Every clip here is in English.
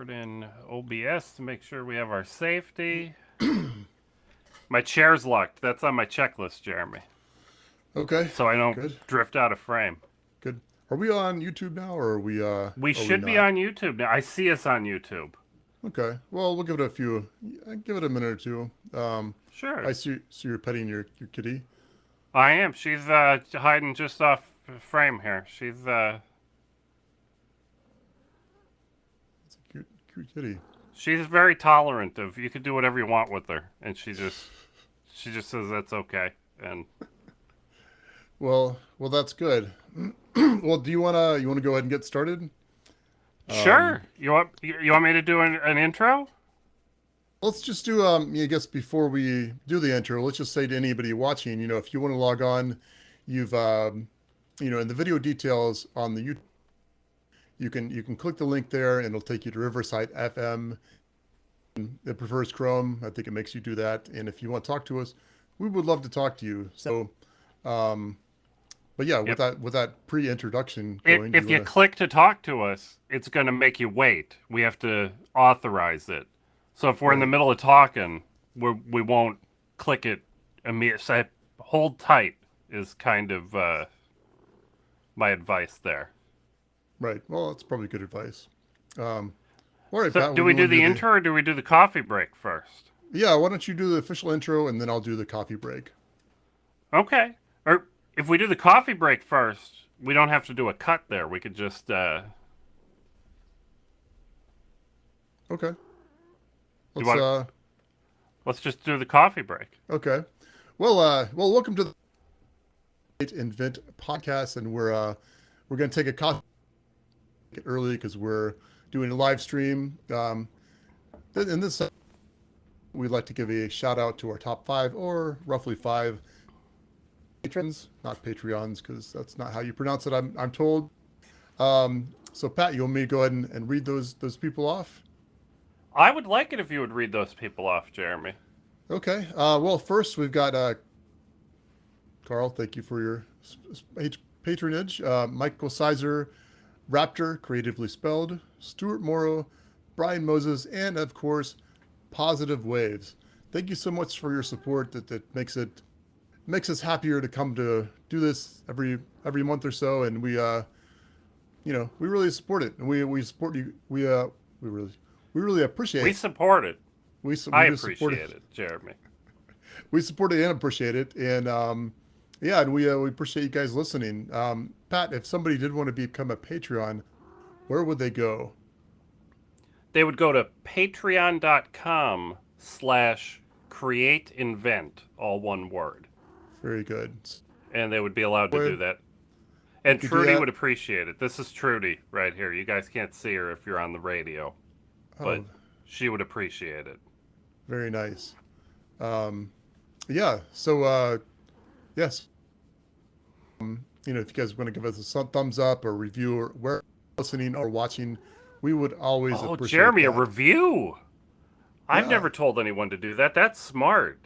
record in OBS to make sure we have our safety. My chair's locked. That's on my checklist, Jeremy. Okay, So I don't good, drift out of frame. good. Are we on YouTube now, or We are we should be not? on YouTube now. I see us on YouTube. Okay, well, we'll give it give it a minute or two. Sure. I see you're petting your kitty. I am. She's hiding just off frame here. It's a cute kitty. She's very tolerant of you could do whatever you want with her, and she just says that's okay. And Well, that's good. Well, do you wanna go ahead and get started? sure, you want me to do an intro? Let's just do I guess before we do the intro, let's just say to anybody watching, if you want to log on, you've in the video details on the YouTube, you can click the link there and it'll take you to Riverside FM. It prefers Chrome. I think it makes you do that. And if you want to talk to us, we would love to talk to you. So, but yeah, Yep. with that pre-introduction If, going, do if you you want to? click to talk to us, it's going to make you wait. We have to authorize it. So if we're in the Right, middle of talking, we won't click it immediately. So hold tight is kind of my advice there. right. Well, that's probably good advice. Um, all right, So Pat. do Well, we you do want to the do the? intro or do we do the coffee break first? Yeah. Why don't you do the official intro and then I'll do the coffee break. Okay. Or if we do the coffee break first, we don't have to do a cut there. We could just Okay. you Let's want let's just do the coffee break. Okay. Well, welcome to the Invent podcast, and we're going to take a coffee early because we're doing a live stream. In this, we'd like to give a shout out to our top five or roughly five patrons, not Patreons, because that's not how you pronounce it. I'm told. So Pat, you want me to go ahead and read those people off? I would like it if you would read those people off, Jeremy. Okay. Well, first we've got Carl. Thank you for your patronage. Michael Sizer, Raptor, creatively spelled, Stuart Morrow, Brian Moses, and of course, Positive Waves. Thank you so much for your support. That makes us happier to come to do this every month or so, and we really support it, and we support you. We really appreciate We it. support it. We I do support it. appreciate it, Jeremy. We support it and appreciate it, and yeah, and we appreciate you guys listening. Pat, if somebody did want to become a Patreon, where would they go? They would go to patreon.com/createinvent, all one word. Very good. And they would be allowed to do Where that. you And could do Trudy that? would appreciate it. This is Trudy right here. You guys can't see her if you're on the radio, but Oh, she would appreciate it. very nice. Yeah. So yes, if you guys want to give us a thumbs up or review or where you're listening or watching, we would always Oh, appreciate Jeremy, a that. review. I've Yeah. never told anyone to do that. That's smart.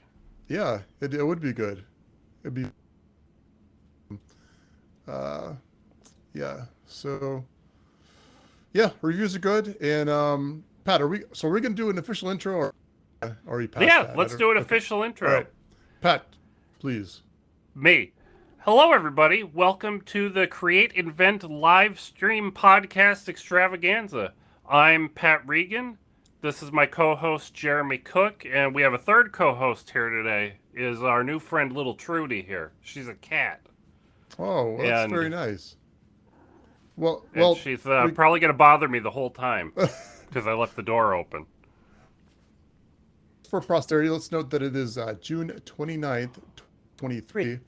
Yeah. It would be good. It'd be uh yeah. So yeah, reviews are good. And Pat, are we gonna do an official intro or are you past Yeah, that? I let's don't do an Okay. official All intro. right. Pat, please. Me. Hello, everybody. Welcome to the Create Invent live stream podcast extravaganza. I'm Pat Regan. This is my co-host Jeremy Cook, and we have a third co-host here today. Is our new friend Little Trudy here? She's a cat, Oh, well, that's very and nice. Well, and well, she's we, probably gonna bother me the whole time because I left the door open. for posterity, let's note that it is June 29th, 23.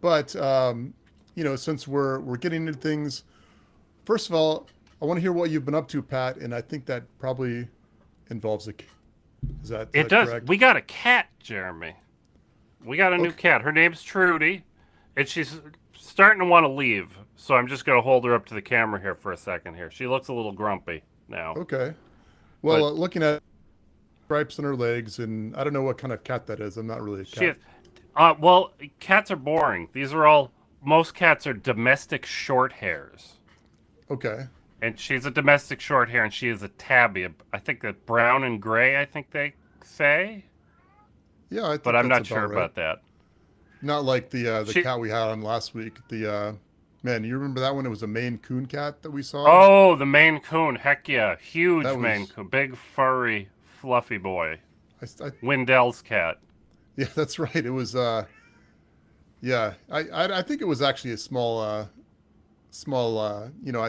But since we're getting into things, first of all, I want to hear what you've been up to, Pat, and I think that probably involves a. Is It that does. correct? We got a cat, Jeremy. We got a new Okay. cat. Her name's Trudy, and she's starting to want to leave. So I'm just gonna hold her up to the camera here for a second. Here, she looks a little grumpy now, Okay. Well, but looking at stripes on her legs, and I don't know what kind of cat that is. I'm not really a she cat. is. Well, cats are boring. Most cats are domestic short hairs. Okay. And she's a domestic short hair, and she is a tabby. I think that brown and gray, I think they say. Yeah, I But think I'm that's not about sure right. about that. Not like the She, cat we had on last week. The man, you remember that one? It was a Maine Coon cat that we saw. oh, the Maine Coon. Heck yeah. That Huge Maine was Coon. Big, furry, fluffy boy. I Wendell's cat. yeah, that's right. It was yeah. I think it was actually a small I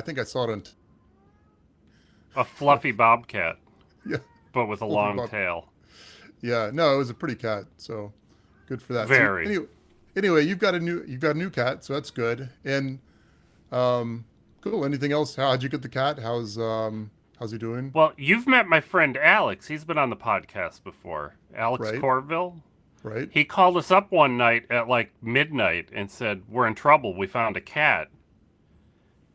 think I saw it on A fluffy bobcat, yeah, but with a Fluffy long Bob. tail. Yeah, no, it was a pretty cat. So good for that. So Very. anyway, you've got a new cat, so that's good. And cool. Anything else? How'd you get the cat? How's he doing? Well, you've met my friend Alex. He's been on the podcast before. Alex Right, Corville. right. He called us up one night at like midnight and said, "We're in trouble. We found a cat."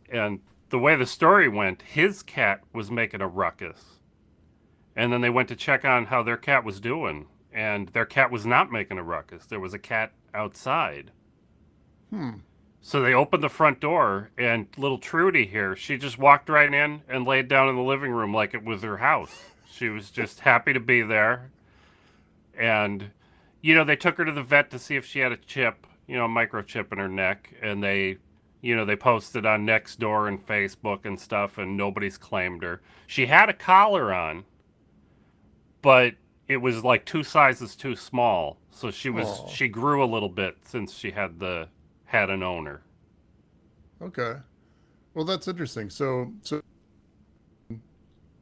And the way the story went, his cat was making a ruckus. And then they went to check on how their cat was doing. And their cat was not making a ruckus. There was a cat outside. Hmm. So they opened the front door, and little Trudy here, she just walked right in and laid down in the living room like it was her house. She was just happy to be there. And, they took her to the vet to see if she had a chip, a microchip in her neck. And they posted on Nextdoor and Facebook and stuff, and nobody's claimed her. She had a collar on, but it was like 2 sizes too small. So Oh, she grew a little bit since she had an owner. okay. Well, that's interesting. So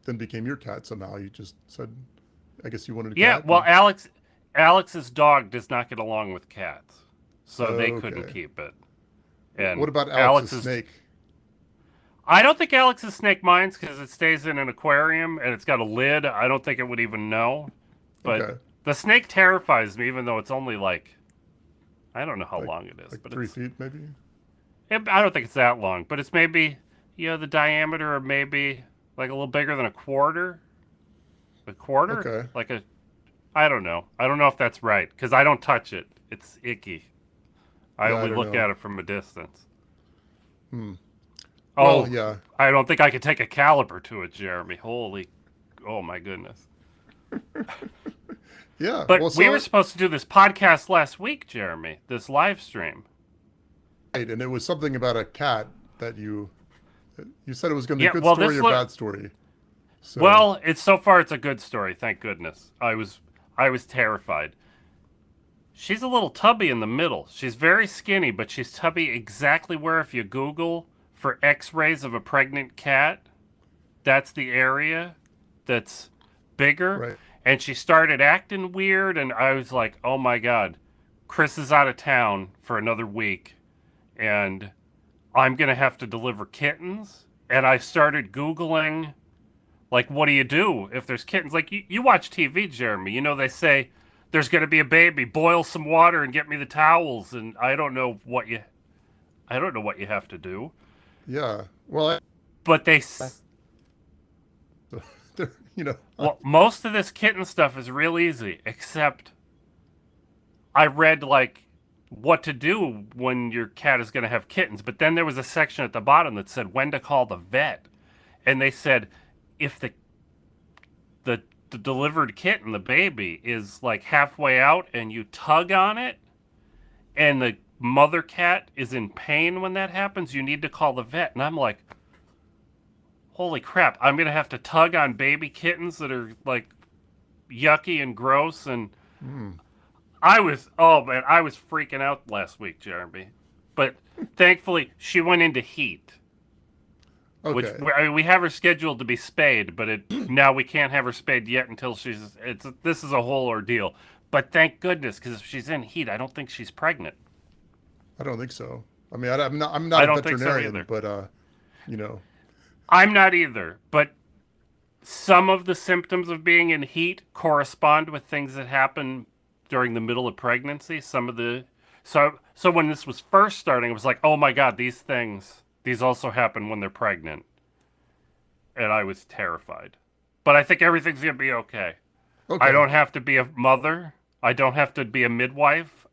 then became your cat somehow. You just said, I guess you wanted a Yeah, cat, well, and Alex's dog does not get along with cats, so they couldn't okay. keep it. What And about Alex's Alex's, snake? I don't think Alex's snake minds because it stays in an aquarium and it's got a lid. I don't think it would even know. But Okay, the snake terrifies me, even though it's only like I don't know how like long it is, like but 3 feet maybe. I don't think it's that long, but it's maybe the diameter of maybe like a little bigger than a quarter. A quarter, Okay. like a I don't know. I don't know if that's right because I don't touch it. It's icky. I Yeah, I only don't look know. at it from a distance. Hmm. Well, Oh, yeah, I don't think I could take a caliper to it, Jeremy. Holy, oh my goodness. yeah. Well, But we were so supposed to do this podcast last week, Jeremy. This live stream. right, and it was something about a cat that you said it was going to be Yeah. a good Well, story or bad story. So it's so far it's a good story. Thank goodness. I was terrified. She's a little tubby in the middle. She's very skinny, but she's tubby exactly where if you Google for X-rays of a pregnant cat, that's the area that's bigger. right. And she started acting weird, and I was like, oh my God, Chris is out of town for another week, and I'm going to have to deliver kittens. And I started Googling, like, what do you do if there's kittens? Like, you watch TV, Jeremy. They say there's going to be a baby, boil some water and get me the towels. And I don't know what you have to do. Yeah. Well, But there, well, most of this kitten stuff is real easy, except I read like what to do when your cat is going to have kittens. But then there was a section at the bottom that said when to call the vet, and they said if the delivered kitten, the baby, is like halfway out, and you tug on it, and the mother cat is in pain when that happens, you need to call the vet. And I'm like, holy crap! I'm going to have to tug on baby kittens that are like yucky and gross and hmm, oh man, I was freaking out last week, Jeremy. But thankfully, she went into heat, which okay. I mean, we have her scheduled to be spayed, but now we can't have her spayed yet until this is a whole ordeal. But thank goodness, because if she's in heat, I don't think she's pregnant. I don't think so. I mean, I'm not I a don't think so veterinarian, either. but you know, I'm not either, but some of the symptoms of being in heat correspond with things that happen during the middle of pregnancy. So when this was first starting, it was like, oh my God, these also happen when they're pregnant. And I was terrified. But I think everything's going to be okay. I okay. don't have to be a mother. I don't have to be a midwife.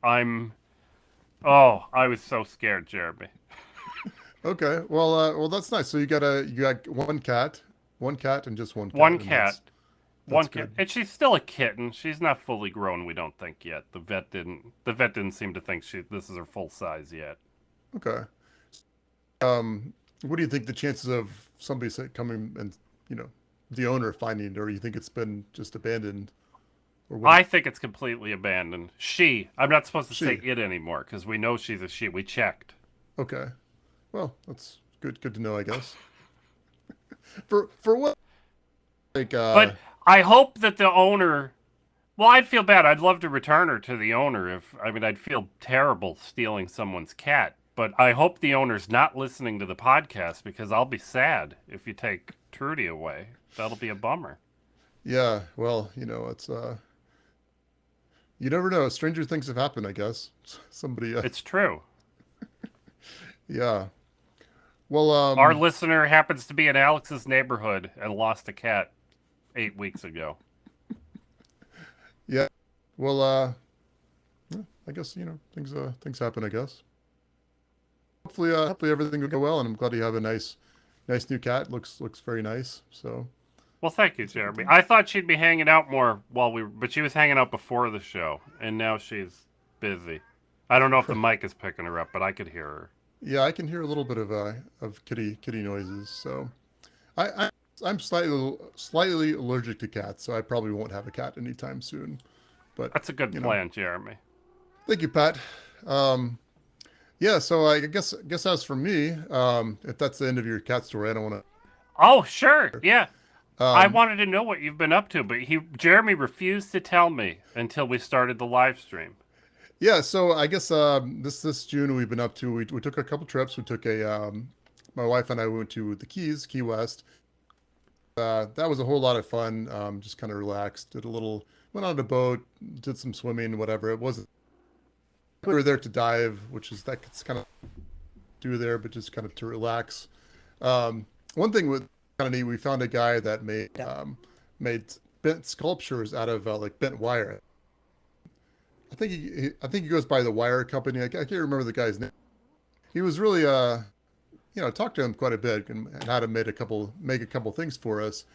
Oh, I was so scared, Jeremy. Okay. Well, that's nice. So you got one cat, and just one cat, One and cat, that's one cat, good. and she's still a kitten. She's not fully grown. We don't think yet. The vet didn't seem to think this is her full size yet. Okay. What do you think the chances of coming and you know the owner finding it, or you think it's been just abandoned, or what? I think it's completely abandoned. I'm not supposed to say She. it anymore because we know she's a she. We checked. Okay. Well, that's good. Good to know, I guess. For what? Like, But I hope that the owner. Well, I'd feel bad. I'd love to return her to the owner if. I mean, I'd feel terrible stealing someone's cat. But I hope the owner's not listening to the podcast because I'll be sad if you take Trudy away. That'll be a bummer. yeah. Well, it's you never know. Stranger things have happened, I guess. Somebody. It's true. Yeah. Well, Our listener happens to be in Alex's neighborhood and lost a cat 8 weeks ago. yeah. Well, yeah, I guess things happen. I guess. Hopefully everything will go well, and I'm glad you have a nice new cat. Looks very nice. So Well, thank you, that's a good Jeremy. thing. I thought she'd be hanging out more but she was hanging out before the show, and now she's busy. I don't know if the mic is picking her up, but I could hear her. Yeah, I can hear a little bit of kitty noises. So I I'm slightly allergic to cats, so I probably won't have a cat anytime soon. But That's a good you know, plan, Jeremy. thank you, Pat. Um, yeah, so I guess as for me, if that's the end of your cat story, I don't want Oh, sure, yeah. to. I wanted to know what you've been up to, but Jeremy refused to tell me until we started the live stream. Yeah, so I guess this June we've been up to. We took a couple trips. We took a my wife and I went to the Keys, Key West. That was a whole lot of fun. Just kind of relaxed. Went on a boat, did some swimming, whatever. It wasn't. We were there to dive, which is that's kind of do there, but just kind of to relax. One thing with kind of neat, we found a guy that made bent sculptures out of like bent wire. I think he goes by the Wire Company. I can't remember the guy's name. He was really talked to him quite a bit and had him make a couple things for us.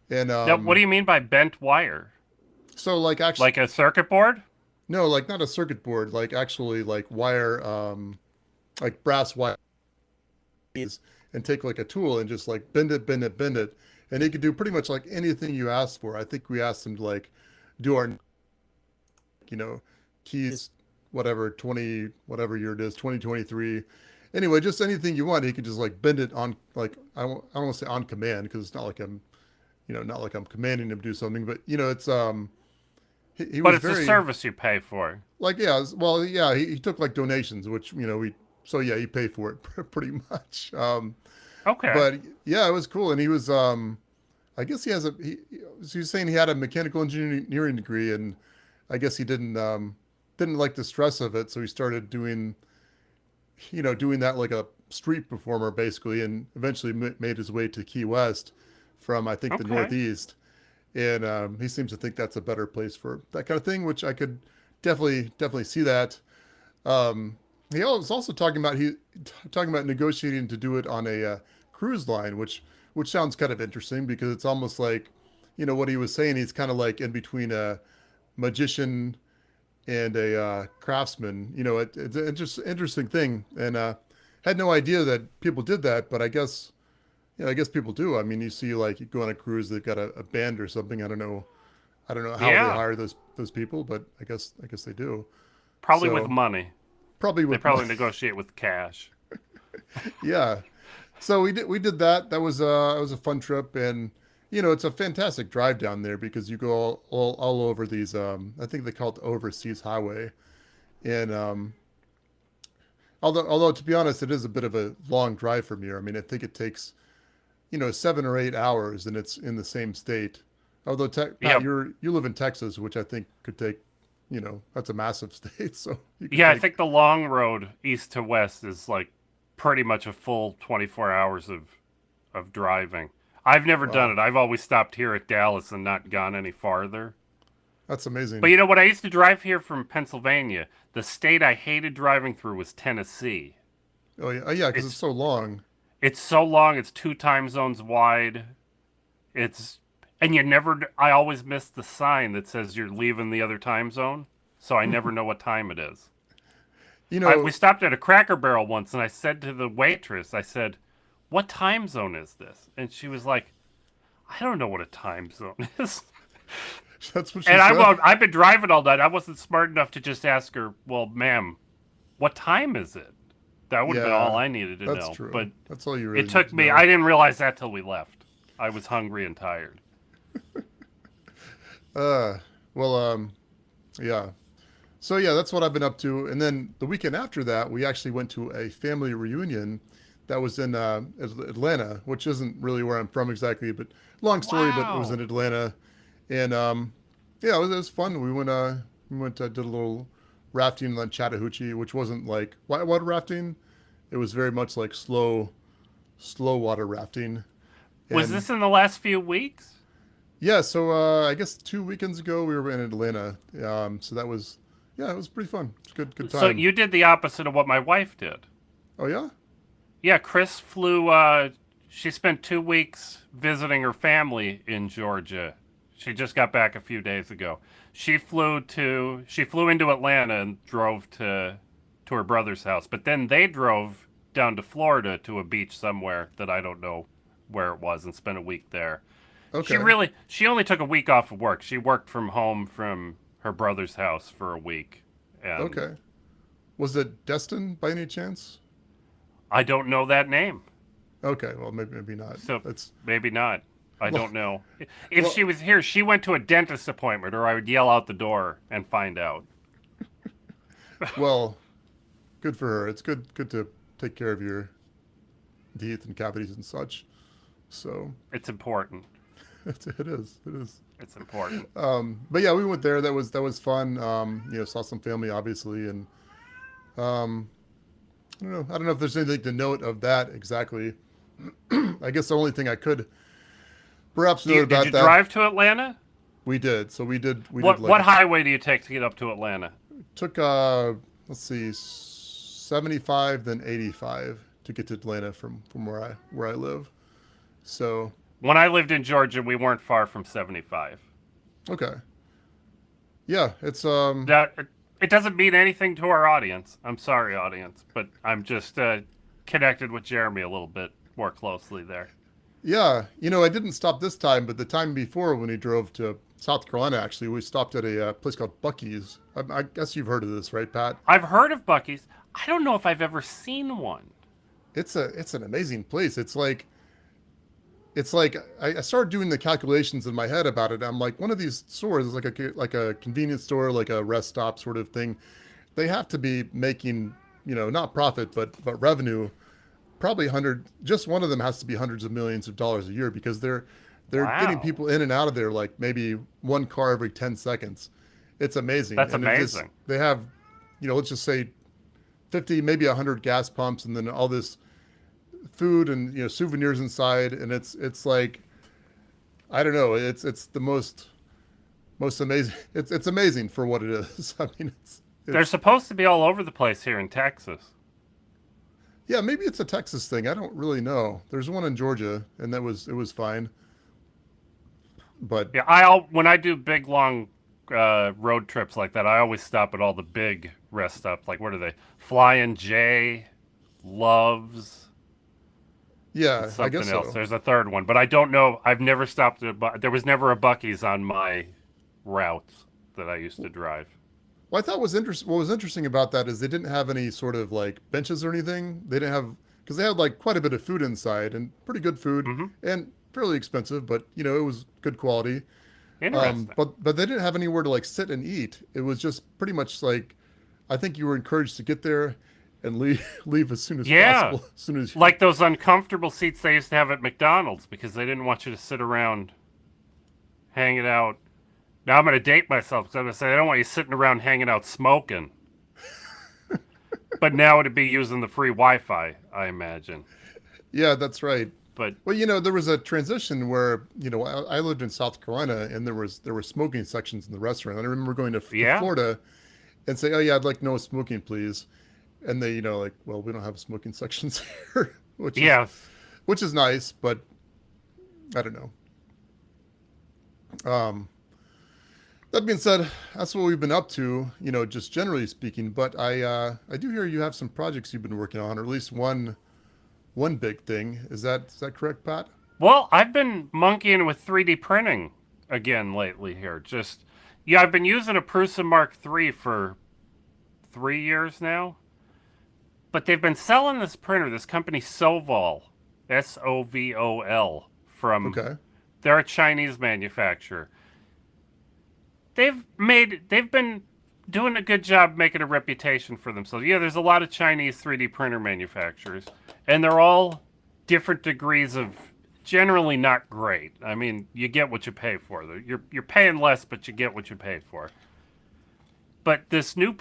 And Now, what do you mean by bent wire? so like actually Like a circuit board? no, like not a circuit board, like actually like wire, like brass wire, and take like a tool and just like bend it, and he could do pretty much like anything you asked for. I think we asked him to like do our you know keys, whatever whatever year it is, 2023. Anyway, just anything you want, he could just like bend it on like I don't want to say on command because it's not like I'm commanding him to do something, but it's he But was it's a very service you pay for. like yeah, well yeah, he took like donations, which we so yeah, he paid for it pretty much. Okay. But yeah, it was cool, and he was I guess he was saying he had a mechanical engineering degree, and I guess he didn't like the stress of it, so he started doing that like a street performer basically, and eventually made his way to Key West from I think the Okay. Northeast, and he seems to think that's a better place for that kind of thing, which I could definitely see that. Um, he was also talking about negotiating to do it on a cruise line, which sounds kind of interesting because it's almost like, what he was saying. He's kind of like in between a magician and a craftsman. It's an interesting thing, and had no idea that people did that, but I guess people do. I mean, you see, like you go on a cruise, they've got a band or something. I don't know how they Yeah. hire those people, but I guess they do. Probably with So money. probably They with probably negotiate with cash. yeah. So we did that. That was a fun trip, and it's a fantastic drive down there because you go all over these. I think they call it the Overseas Highway, and although to be honest, it is a bit of a long drive from here. I mean, I think it takes 7 or 8 hours, and it's in the same state. Although Pat, Yep. you live in Texas, which I think could take, that's a massive state, so you could Yeah, I take. think the long road east to west is like pretty much a full 24 hours of driving. I've never done Wow, it. I've always stopped here at Dallas and not gone any farther. that's But amazing. you know what? I used to drive here from Pennsylvania. The state I hated driving through was Tennessee. Oh yeah, because it's It's so long. it's so long. It's 2 time zones wide. It's and you never. I always miss the sign that says you're leaving the other time zone, so I never know what time it is. You We know, stopped at a Cracker Barrel once, and I said to the waitress, I said, "What time zone is this?" And she was like, "I don't know what a time zone is." that's what she And said. I've been driving all night. I wasn't smart enough to just ask her, "Well, ma'am, what time is it?" That would have been all Yeah, I needed to that's know. true. But That's all you it really need took to me. know. I didn't realize that till we left. I was hungry and tired. Uh, well, yeah. So yeah, that's what I've been up to. And then the weekend after that, we actually went to a family reunion that was in Atlanta, which isn't really where I'm from exactly, but long story, but it was in Wow. Atlanta. And yeah, it was fun. We went did a little rafting on Chattahoochee, which wasn't like whitewater rafting. It was very much like slow water rafting. Was And this in the last few weeks? yeah, so I guess 2 weekends ago we were in Atlanta. So that was, yeah, it was pretty fun. It's good So time. you did the opposite of what my wife did. Oh yeah, Yeah, Chris flew. She spent 2 weeks visiting her family in Georgia. She just got back a few days ago. She flew into Atlanta and drove to her brother's house. But then they drove down to Florida to a beach somewhere that I don't know where it was and spent a week there. okay, She only took a week off of work. She worked from home from her brother's house for a week, and okay. Was it Destin by any chance? I don't know that name. Okay, well maybe not. So That's maybe not. I well, don't know. If well, she was here, she went to a dentist appointment, or I would yell out the door and find out. well. Good for her. It's good to take care of your teeth and cavities and such. So It's important. it is. It is. It's important. But yeah, we went there. That was fun. Saw some family obviously, and um, I don't know if there's anything to note of that exactly. I guess the only thing I could perhaps note Did you about that drive to Atlanta? we did. So we did What like what highway do you take to get up to Atlanta? took let's see 75 then 85 to get to Atlanta from where I live. So When I lived in Georgia, we weren't far from 75. okay. Yeah, it's That it doesn't mean anything to our audience. I'm sorry, audience, but I'm just connected with Jeremy a little bit more closely there. yeah, I didn't stop this time, but the time before when we drove to South Carolina actually, we stopped at a place called Bucky's. I guess you've heard of this, right, Pat? I've heard of Bucky's. I don't know if I've ever seen one. It's an amazing place. It's like I started doing the calculations in my head about it. I'm like, one of these stores is like a convenience store, like a rest stop sort of thing. They have to be making, not profit, but revenue. Probably hundred. Just one of them has to be hundreds of millions of dollars a year because they're getting Wow, people in and out of there like maybe one car every 10 seconds. It's amazing, that's and amazing. they have, let's just say 50, maybe 100 gas pumps, and then all this food and souvenirs inside, and it's like I don't know, it's the most amazing. It's amazing for what it is. I mean, They're it's supposed to be all over the place here in Texas. yeah, maybe it's a Texas thing. I don't really know. There's one in Georgia, and it was fine, but Yeah, when I do big long road trips like that, I always stop at all the big rest stops. Like what are they? Flying J, Loves, and yeah, I guess something else. so. There's a third one, but I don't know. I've never stopped at. There was never a Bucky's on my routes that I used to drive. Well, I thought was interesting. What was interesting about that is they didn't have any sort of like benches or anything. They didn't have because they had like quite a bit of food inside and pretty good food Hmm. and fairly expensive, but it was good quality. Interesting. But they didn't have anywhere to like sit and eat. It was just pretty much like I think you were encouraged to get there and leave leave as soon as Yeah, possible. As soon as like those uncomfortable seats they used to have at McDonald's because they didn't want you to sit around hanging out. Now I'm going to date myself because I'm going to say I don't want you sitting around hanging out smoking. But now it'd be using the free Wi-Fi, I imagine. yeah, that's right. But Well, there was a transition where I lived in South Carolina and there were smoking sections in the restaurant. I remember going to yeah, Florida and say, "Oh yeah, I'd like no smoking, please." and they, like, well, we don't have smoking sections here, Yeah. which is nice, but I don't know. Um, that being said, that's what we've been up to, just generally speaking. But I do hear you have some projects you've been working on, or at least one big thing. Is that correct, Pat? Well, I've been monkeying with 3D printing again lately here. Yeah, I've been using a Prusa Mark III for 3 years now. But they've been selling this printer, this company Sovol, Sovol, from, Okay. they're a Chinese manufacturer. They've been doing a good job making a reputation for themselves. Yeah, there's a lot of Chinese 3D printer manufacturers, and they're all different degrees of generally not great. I mean, you get what you pay for. You're paying less, but you get what you pay for. But this new,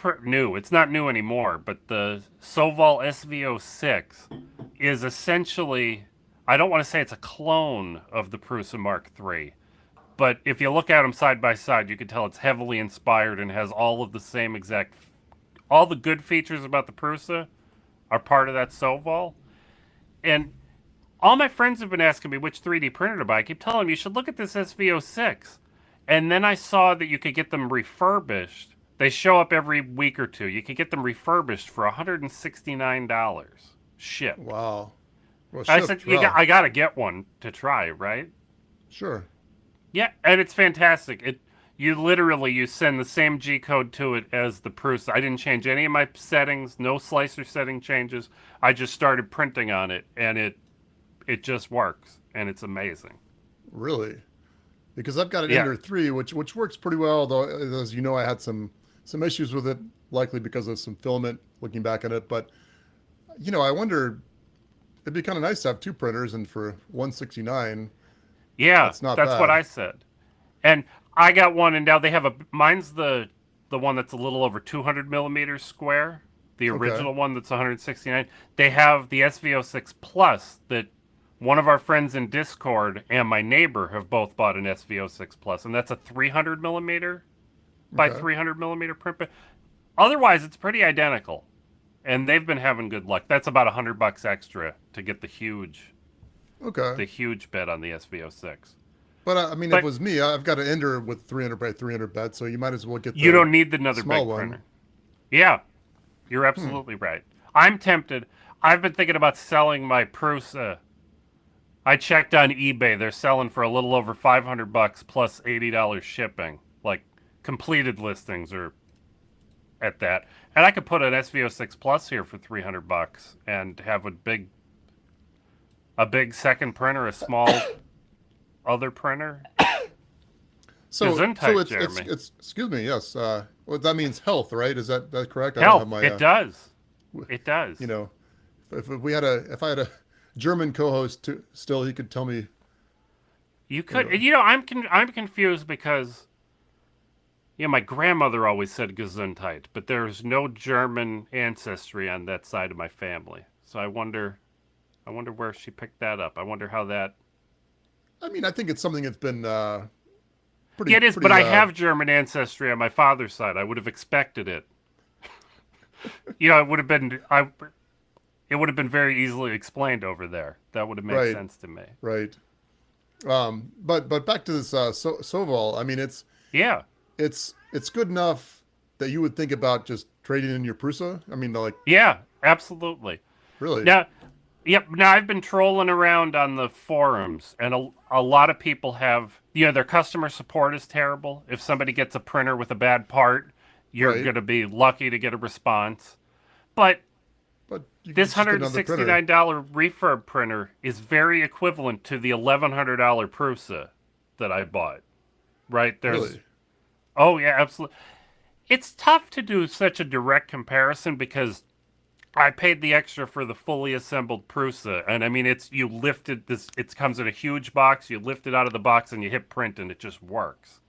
it's not new anymore, but the Sovol SV06 is essentially, I don't want to say it's a clone of the Prusa Mark III, but if you look at them side by side, you can tell it's heavily inspired and has all of the same exact, all the good features about the Prusa are part of that Sovol. And all my friends have been asking me which 3D printer to buy. I keep telling them you should look at this SV06. And then I saw that you could get them refurbished. They show up every week or two. You could get them refurbished for $169 shipped. Wow. Well, I shipped, said, wow. I got to get one to try, right? Sure. Yeah, and it's fantastic. You send the same G code to it as the Prusa. I didn't change any of my settings, no slicer setting changes. I just started printing on it, and it just works, and it's amazing. Really? Because I've got an Yeah. Ender 3, which works pretty well, though, as you know, I had some issues with it, likely because of some filament looking back at it. But, I wonder, it'd be kind of nice to have two printers, and for 169, Yeah, that's not that's what bad. I said. And I got one, and now they have mine's the one that's a little over 200 millimeters square. The Okay. original one that's 169. They have the SV06 Plus that one of our friends in Discord and my neighbor have both bought an SV06 Plus, and that's a 300 millimeter by Okay. 300 millimeter print. But otherwise, it's pretty identical, and they've been having good luck. That's about $100 extra to get Okay. the huge bed on the SV06. But I mean, if it But was me, I've got an Ender with 300 by 300 bed, so you might as well get you the don't need another small big one. printer. Yeah, you're absolutely right. I'm tempted. I've been thinking about selling my Prusa. I checked on eBay. They're selling for a little over $500 plus $80 shipping. Like completed listings are at that. And I could put an SV06 Plus here for $300 and have a big second printer, a small other printer. So Gesundheit, it's Jeremy. excuse me, yes. Well, that means health, right? Is that correct? I don't have Health. my It does. It does. you know, if I had a German co-host still, he could tell me. You You could. know, I'm confused because my grandmother always said Gesundheit, but there's no German ancestry on that side of my family. So I wonder where she picked that up. I wonder how that. I mean, I think it's something that's been Yeah, pretty it is, but pretty. I have German ancestry on my father's side. I would have expected it. It would have been it would have been very easily explained over there. That would have made Right, sense to me. right. But back to this Soval. I mean, Yeah. it's good enough that you would think about just trading in your Prusa. I mean, like, Yeah, absolutely. really. Now, yep. Now I've been trolling around on the forums, and a lot of people have. Their customer support is terrible. If somebody gets a printer with a bad part, you're Right. going to be lucky to get a response. But But you could this just get hundred and another sixty printer. nine dollar refurb printer is very equivalent to the $1,100 Prusa that I bought. Right there's. Really. Oh yeah, absolutely. It's tough to do such a direct comparison because I paid the extra for the fully assembled Prusa, and I mean, you lifted this. It comes in a huge box. You lift it out of the box, and you hit print, and it just works.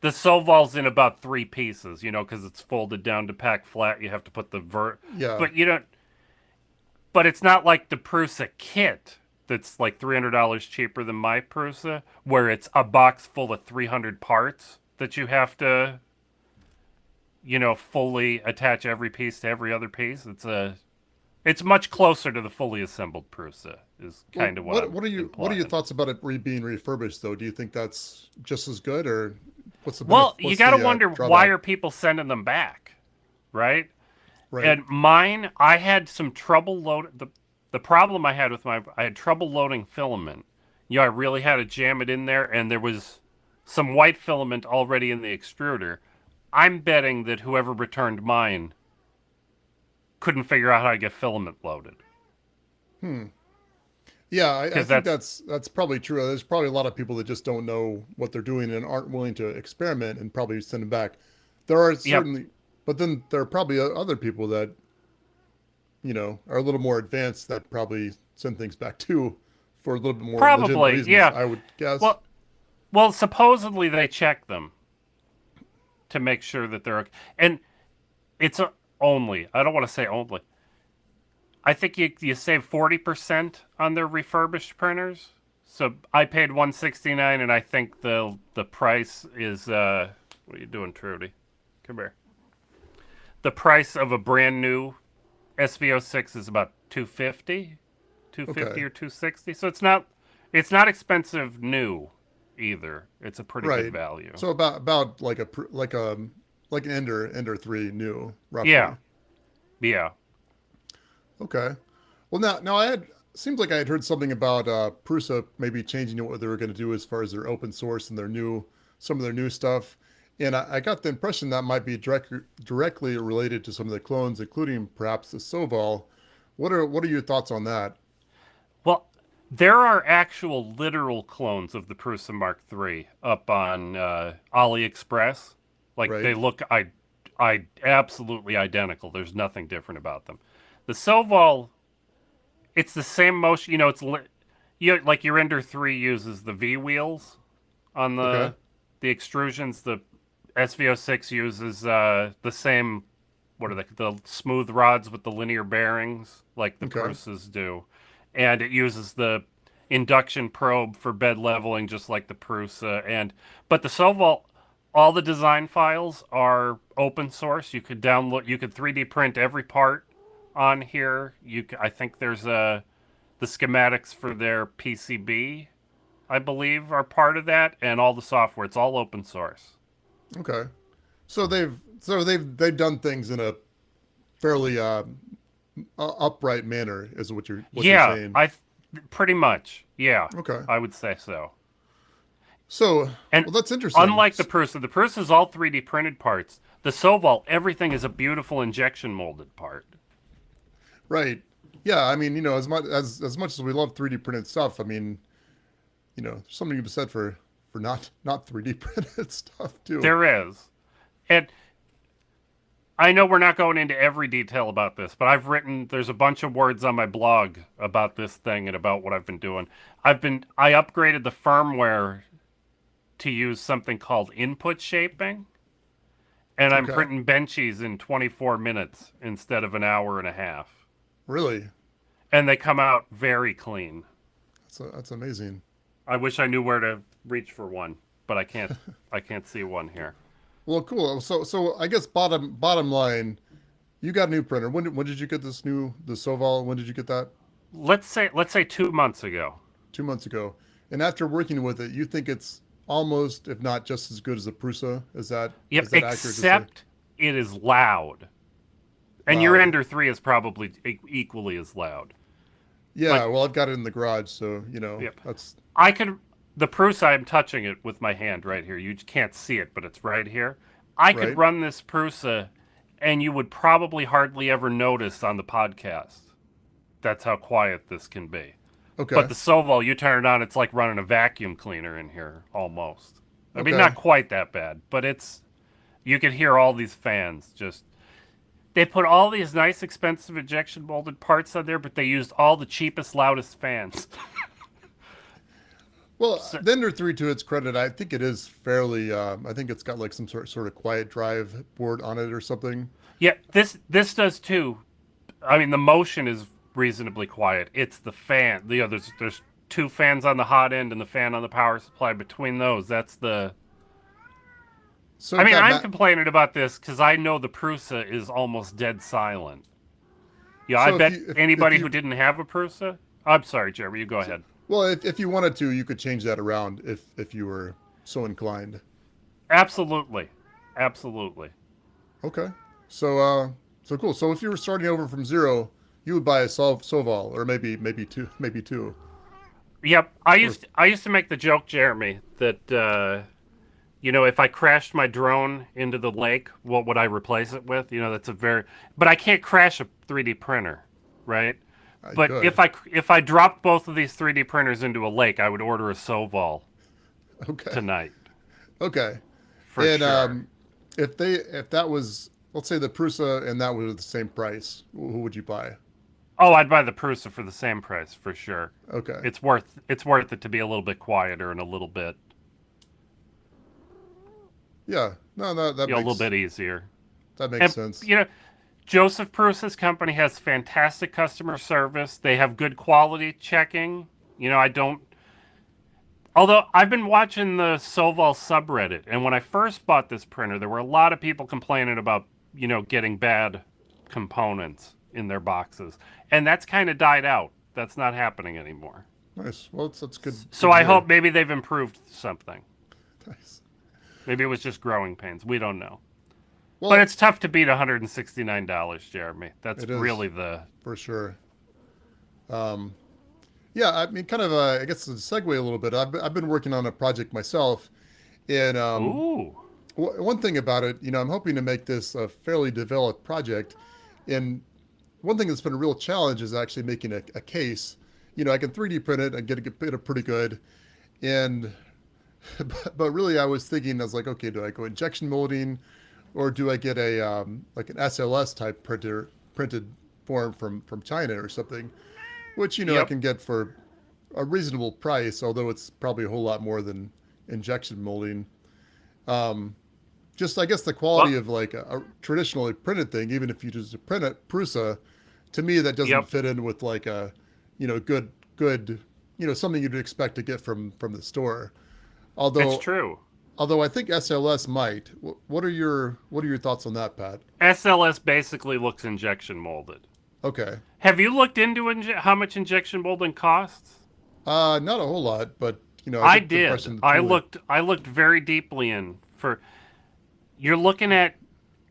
The Sovol's in about 3 pieces, because it's folded down to pack flat. You have to put Yeah. but you don't. But it's not like the Prusa kit that's like $300 cheaper than my Prusa, where it's a box full of 300 parts that you have to fully attach every piece to every other piece. It's much closer to the fully assembled Prusa is Well, kind of what I'm what are your implying. thoughts about it being refurbished though? Do you think that's just as good, or Well, you what's got to the wonder why drawback? are people sending them back, right? Right. And mine, I had some trouble load. The problem I had with I had trouble loading filament. I really had to jam it in there, and there was some white filament already in the extruder. I'm betting that whoever returned mine couldn't figure out how to get filament loaded Yeah, I because think that's that's probably true. There's probably a lot of people that just don't know what they're doing and aren't willing to experiment and probably send them back. There are yep, certainly, but then there are probably other people that are a little more advanced that probably send things back too for a little bit more legitimate probably reasons, yeah. I would guess. Well, supposedly they check them to make sure that they're okay. And it's only. I don't want to say only. I think you save 40% on their refurbished printers. So I paid 169, and I think the price is what are you doing, Trudy? Come here. The price of a brand new SV06 is about 250, 250 Okay, or 260. So it's not expensive new either. It's a pretty good right. value. So about like like an Ender 3 new Yeah, roughly. yeah. Okay. Well, now I had seems like I had heard something about Prusa maybe changing what they were going to do as far as their open source and some of their new stuff, and I got the impression that might be directly related to some of the clones, including perhaps the Soval. What are your thoughts on that? Well, there are actual literal clones of the Prusa Mark III up on AliExpress. Like Right. they look, I absolutely identical. There's nothing different about them. The Soval, it's the same motion. Like your Ender 3 uses the V wheels on Okay. the extrusions. The SV06 uses the same. What are the smooth rods with the linear bearings like the Okay. Prusas do, and it uses the induction probe for bed leveling just like the Prusa. But the Soval, all the design files are open source. You could download, you could 3D print every part on here. I think there's the schematics for their PCB, I believe, are part of that, and all the software. It's all open source. Okay. So they've done things in a fairly upright manner, is what you're Yeah, saying. pretty much. Yeah, Okay. I would say so. So, And well, that's interesting. unlike the Prusa is all 3D printed parts. The Soval, everything is a beautiful injection molded part. Right. Yeah, I mean, as much as we love 3D printed stuff, I mean, there's something to be said for not 3D printed stuff too. There is. And I know we're not going into every detail about this, but there's a bunch of words on my blog about this thing and about what I've been doing. I upgraded the firmware to use something called input shaping, and I'm Okay. printing benchies in 24 minutes instead of an hour and a half. Really? And they come out very clean. That's amazing. I wish I knew where to reach for one, but I can't see one here. Well, cool. So I guess bottom line, you got a new printer. When did you get the Soval? When did you get that? Let's say 2 months ago. 2 months ago. And after working with it, you think it's almost, if not just as good as the Prusa? Yep, Is that accurate to say? except it is loud. And your Loud. Ender 3 is probably equally as loud. Yeah, Like, well, I've got it in the garage, so yep. that's I could the Prusa, I'm touching it with my hand right here. You can't see it, but it's right here. I could right. run this Prusa and you would probably hardly ever notice on the podcast. That's how quiet this can be. But Okay. the Soval, you turn it on, it's like running a vacuum cleaner in here almost. I mean, Okay. not quite that bad, but you can hear all these fans just. They put all these nice, expensive injection molded parts on there, but they used all the cheapest, loudest fans. Well, So, the Ender 3, to its credit, I think it is fairly. I think it's got like some sort of quiet drive board on it or something. yeah, this does too. I mean, the motion is reasonably quiet. It's the fan. There's two fans on the hot end and the fan on the power supply. Between those, So I mean, Pat, I'm complaining about this because I know the Prusa is almost dead silent. Yeah, I so bet if anybody who you didn't have a Prusa. I'm sorry, Jeremy. You go ahead. well, if you wanted to, you could change that around if you were so inclined. Absolutely, absolutely. Okay. So so cool. So if you were starting over from zero, you would buy a Soval, or maybe two. Yep. Or I used to make the joke, Jeremy, that if I crashed my drone into the lake, what would I replace it with? That's a very, but I can't crash a 3D printer, right? I But could. if I dropped both of these 3D printers into a lake, I would order a Soval Okay. tonight Okay. for And sure. if that was, let's say, the Prusa and that was the same price, who would you buy? Oh, I'd buy the Prusa for the same price for sure. Okay. It's worth it to be a little bit quieter and a little bit Yeah. No, no, a little bit easier. that makes And sense. Joseph Prusa's company has fantastic customer service. They have good quality checking. I don't. Although I've been watching the Soval subreddit, and when I first bought this printer, there were a lot of people complaining about getting bad components in their boxes, and that's kind of died out. That's not happening anymore. Nice. Well, that's good. So Good to I hear. hope maybe they've improved something. Nice. Maybe it was just growing pains. We don't know. But Well, it's tough to beat $169, Jeremy. That's it is really the. for sure. Um, yeah, I mean, kind of, I guess to segue a little bit. I've been working on a project myself, and Ooh. one thing about it, I'm hoping to make this a fairly developed project. And one thing that's been a real challenge is actually making a case. I can 3D print it and get it pretty good. And but really, I was thinking, I was like, okay, do I go injection molding, or do I get a like an SLS type printed form from China or something, which I Yep. can get for a reasonable price, although it's probably a whole lot more than injection molding. Um, just I guess the quality Well, of like a traditionally printed thing, even if you just print it Prusa, to me that doesn't yep. fit in with like a good something you'd expect to get from the store. It's Although true. although I think SLS might. What are your thoughts on that, Pat? SLS basically looks injection molded. Okay. Have you looked into how much injection molding costs? Not a whole lot, but I I get the did. impression the I tooling. looked. I looked very deeply in for. You're looking at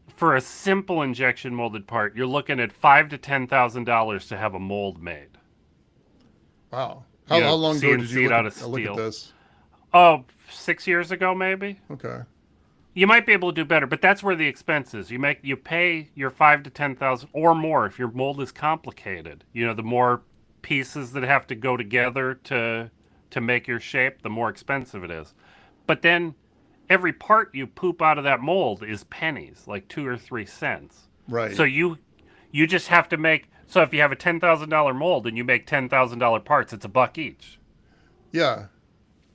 for a simple injection molded part. You're looking at $5,000 to $10,000 to have a mold made. Wow. How long ago did you CNC'd out of look at steel. this? Oh, 6 years ago maybe. Okay. You might be able to do better, but that's where the expense is. You pay your 5 to 10,000 or more if your mold is complicated. The more pieces that have to go together to make your shape, the more expensive it is. But then every part you poop out of that mold is pennies, like 2 or 3 cents. Right. So you just have to make. So if you have a $10,000 mold and you make $10,000 parts, it's $1 each, Yeah.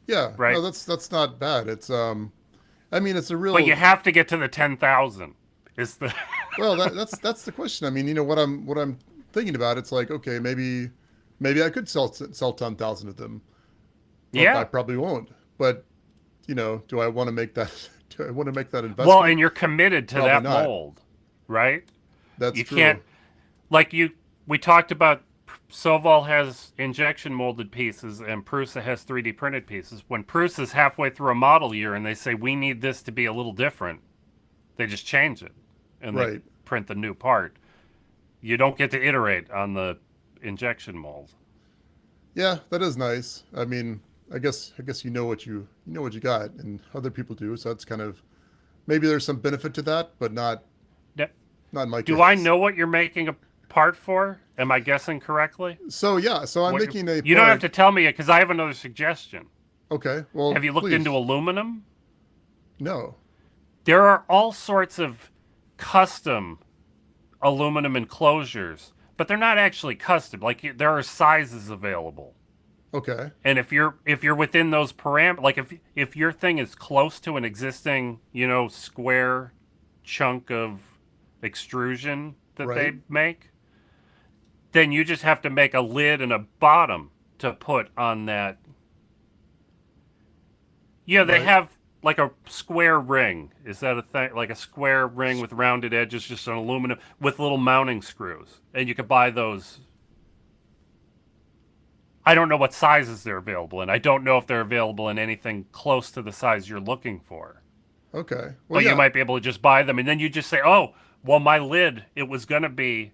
Yeah. No, right? that's not bad. It's I mean, it's a But you real have to get to the 10,000. Is the well. That's the question. I mean, what I'm thinking about. It's like, okay, maybe I could sell 10,000 of them, but I yeah. probably won't. But do I want to make that? Do I want to make that Well, investment? and you're committed to Probably that not. mold, right? That's You can't true. like you. We talked about Soval has injection molded pieces and Prusa has 3D printed pieces. When Prusa's halfway through a model year and they say we need this to be a little different, they just change it and they Right. print the new part. You don't get to iterate on the injection mold. Yeah, that is nice. I mean, I guess you know what you got, and other people do. So that's kind of maybe there's some benefit to that, but not in my Do I case. know what you're making a part for? Am I guessing correctly? So yeah, so I'm What making a you don't have part. to tell me because I have another suggestion. Okay, well, Have you looked into please. aluminum? No. There are all sorts of custom aluminum enclosures, but they're not actually custom. Like there are sizes available. Okay. And if you're within those parameters, like if your thing is close to an existing, square chunk of extrusion that Right. they make, then you just have to make a lid and a bottom to put on that. Yeah, they Right. have like a square ring. Is that a thing? Like a square ring with rounded edges, just an aluminum with little mounting screws, and you could buy those. I don't know what sizes they're available in. I don't know if they're available in anything close to the size you're looking for. Okay. Well, But you yeah. might be able to just buy them, and then you just say, "Oh, well, my lid it was gonna be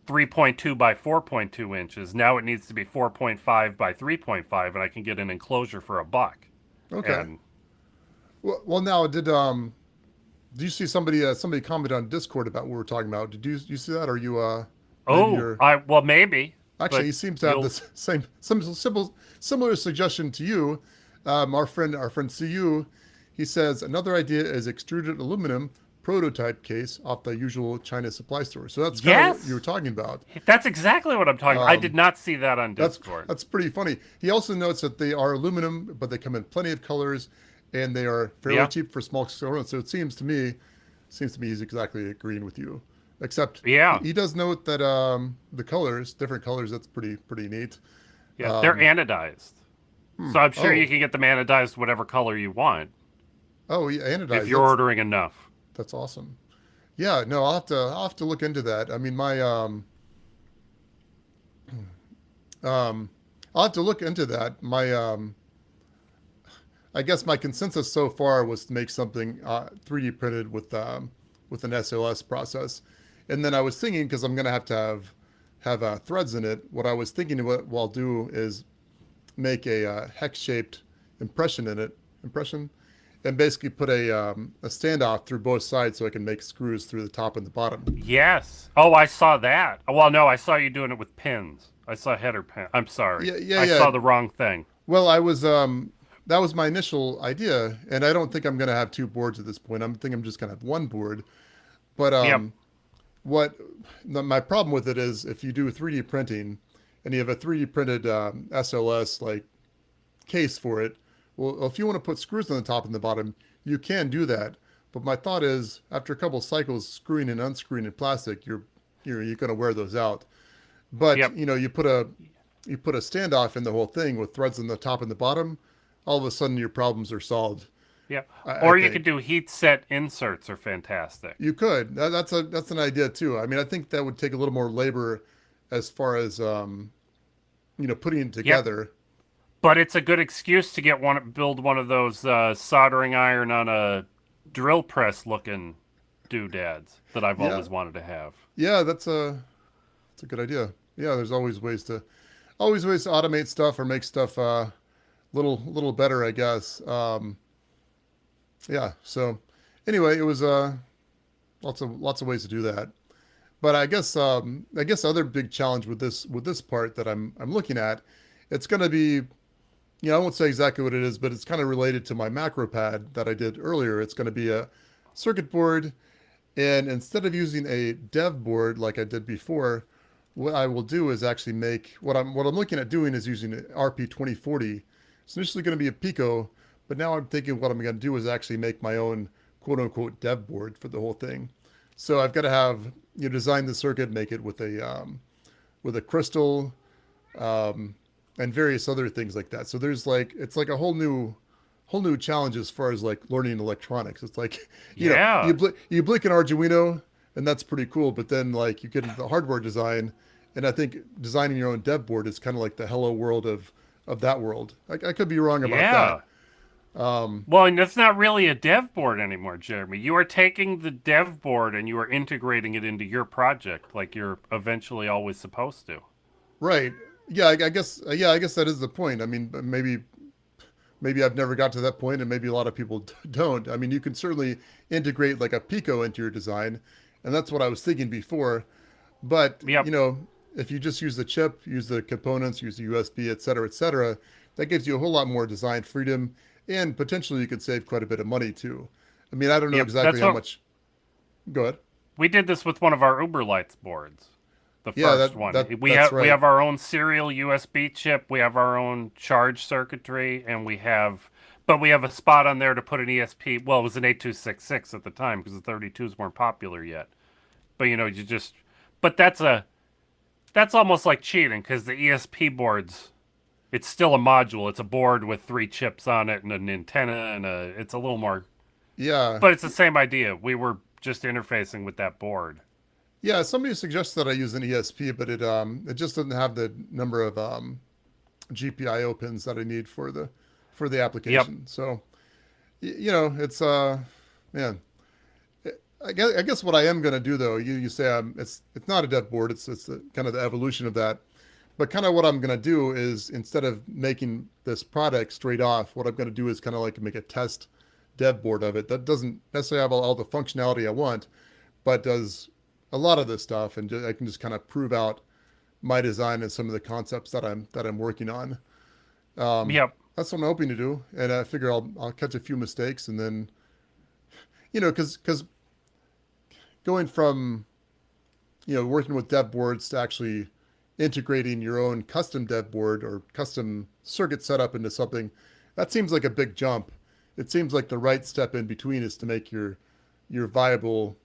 3.2 by 4.2 inches. Now it needs to be 4.5 by 3.5, and I can get an enclosure for $1." Okay. And Well, now did you see somebody commented on Discord about what we were talking about? Did you see that? Or you maybe oh, you're I well maybe, actually but he seems to have you'll this some simple similar suggestion to you. Our friend CU, he says another idea is extruded aluminum prototype case off the usual China supply store. So that's kind of what you were yes, talking about. that's exactly what I'm talking about. I did not see that on That's Discord. that's pretty funny. He also notes that they are aluminum, but they come in plenty of colors, and they are fairly Yeah, cheap for small scale runs. So it seems to me he's exactly agreeing with you. Except yeah, he does note that the colors, different colors, that's pretty neat. yeah. They're anodized, so I'm sure you Oh, can get them anodized whatever color you want oh, yeah, if anodized. you're That's ordering enough. that's awesome. Yeah, no, I'll have to look into that. I mean, my um I'll have to look into that. My I guess my consensus so far was to make something 3D printed with an SLS process, and then I was thinking because I'm gonna have threads in it. What I was thinking what I'll do is make a hex shaped impression, and basically put a standoff through both sides so I can make screws through the top and the bottom. Yes. Oh, I saw that. Well, no, I saw you doing it with pins. I saw header pin. I'm sorry. Yeah, yeah, I yeah. saw the wrong thing. Well, I was that was my initial idea, and I don't think I'm gonna have two boards at this point. I'm just gonna have one board. But Yep. what my problem with it is if you do 3D printing and you have a 3D printed SLS like case for it, well, if you want to put screws on the top and the bottom, you can do that. But my thought is, after a couple cycles screwing and unscrewing in plastic, you're going to wear those out. But Yep. you put a standoff in the whole thing with threads on the top and the bottom, all of a sudden your problems are solved. Yep. I Or you could think do heat set inserts are fantastic. you could. That's an idea too. I mean, I think that would take a little more labor as far as putting it Yep. together. But it's a good excuse to build one of those soldering iron on a drill press looking doodads that I've Yeah, always wanted to have. yeah, that's a good idea. Yeah, there's always ways to automate stuff or make stuff little better, I guess. Yeah. So anyway, it was lots of ways to do that. But I guess other big challenge with this part that I'm looking at, it's going to be, I won't say exactly what it is, but it's kind of related to my macro pad that I did earlier. It's going to be a circuit board, and instead of using a dev board like I did before, what I will do is actually make what I'm looking at doing is using an RP2040. It's initially going to be a Pico, but now I'm thinking what I'm going to do is actually make my own quote unquote dev board for the whole thing. So I've got to have design the circuit, make it with a crystal, um, and various other things like that. So there's like it's like a whole new challenge as far as like learning electronics. It's like Yeah. you blink an Arduino and that's pretty cool, but then like you get into the hardware design, and I think designing your own dev board is kind of like the hello world of that world. I could be wrong about that. Yeah. Well, and that's not really a dev board anymore, Jeremy. You are taking the dev board and you are integrating it into your project like you're eventually always supposed to. Right. Yeah, I guess that is the point. I mean, maybe I've never got to that point, and maybe a lot of people don't. I mean, you can certainly integrate like a Pico into your design, and that's what I was thinking before. But Yep. if you just use the chip, use the components, use the USB, et cetera, that gives you a whole lot more design freedom, and potentially you could save quite a bit of money too. I mean, I don't know Yep. exactly That's how what much. Go ahead. we did this with one of our Uber Lights boards. The Yeah, first that one. that We that's have we right. have our own serial USB chip, we have our own charge circuitry, and we have a spot on there to put an ESP. Well, it was an 8266 at the time because the 32s weren't popular yet. But but that's almost like cheating because the ESP boards it's still a module. It's a board with 3 chips on it and an antenna and it's a little more, Yeah. but it's the same idea. We were just interfacing with that board. Yeah, somebody suggested that I use an ESP, but it just doesn't have the number of GPIO pins that I need for the Yep. application. So, it's man, I guess what I am gonna do though, you say it's not a dev board, it's kind of the evolution of that. But kind of what I'm gonna do is instead of making this product straight off, what I'm gonna do is kind of like make a test dev board of it that doesn't necessarily have all the functionality I want, but does a lot of this stuff, and I can just kind of prove out my design and some of the concepts that I'm working on. Yep. That's what I'm hoping to do, and I figure I'll catch a few mistakes, and then because going from working with dev boards to actually integrating your own custom dev board or custom circuit setup into something, that seems like a big jump. It seems like the right step in between is to make your viable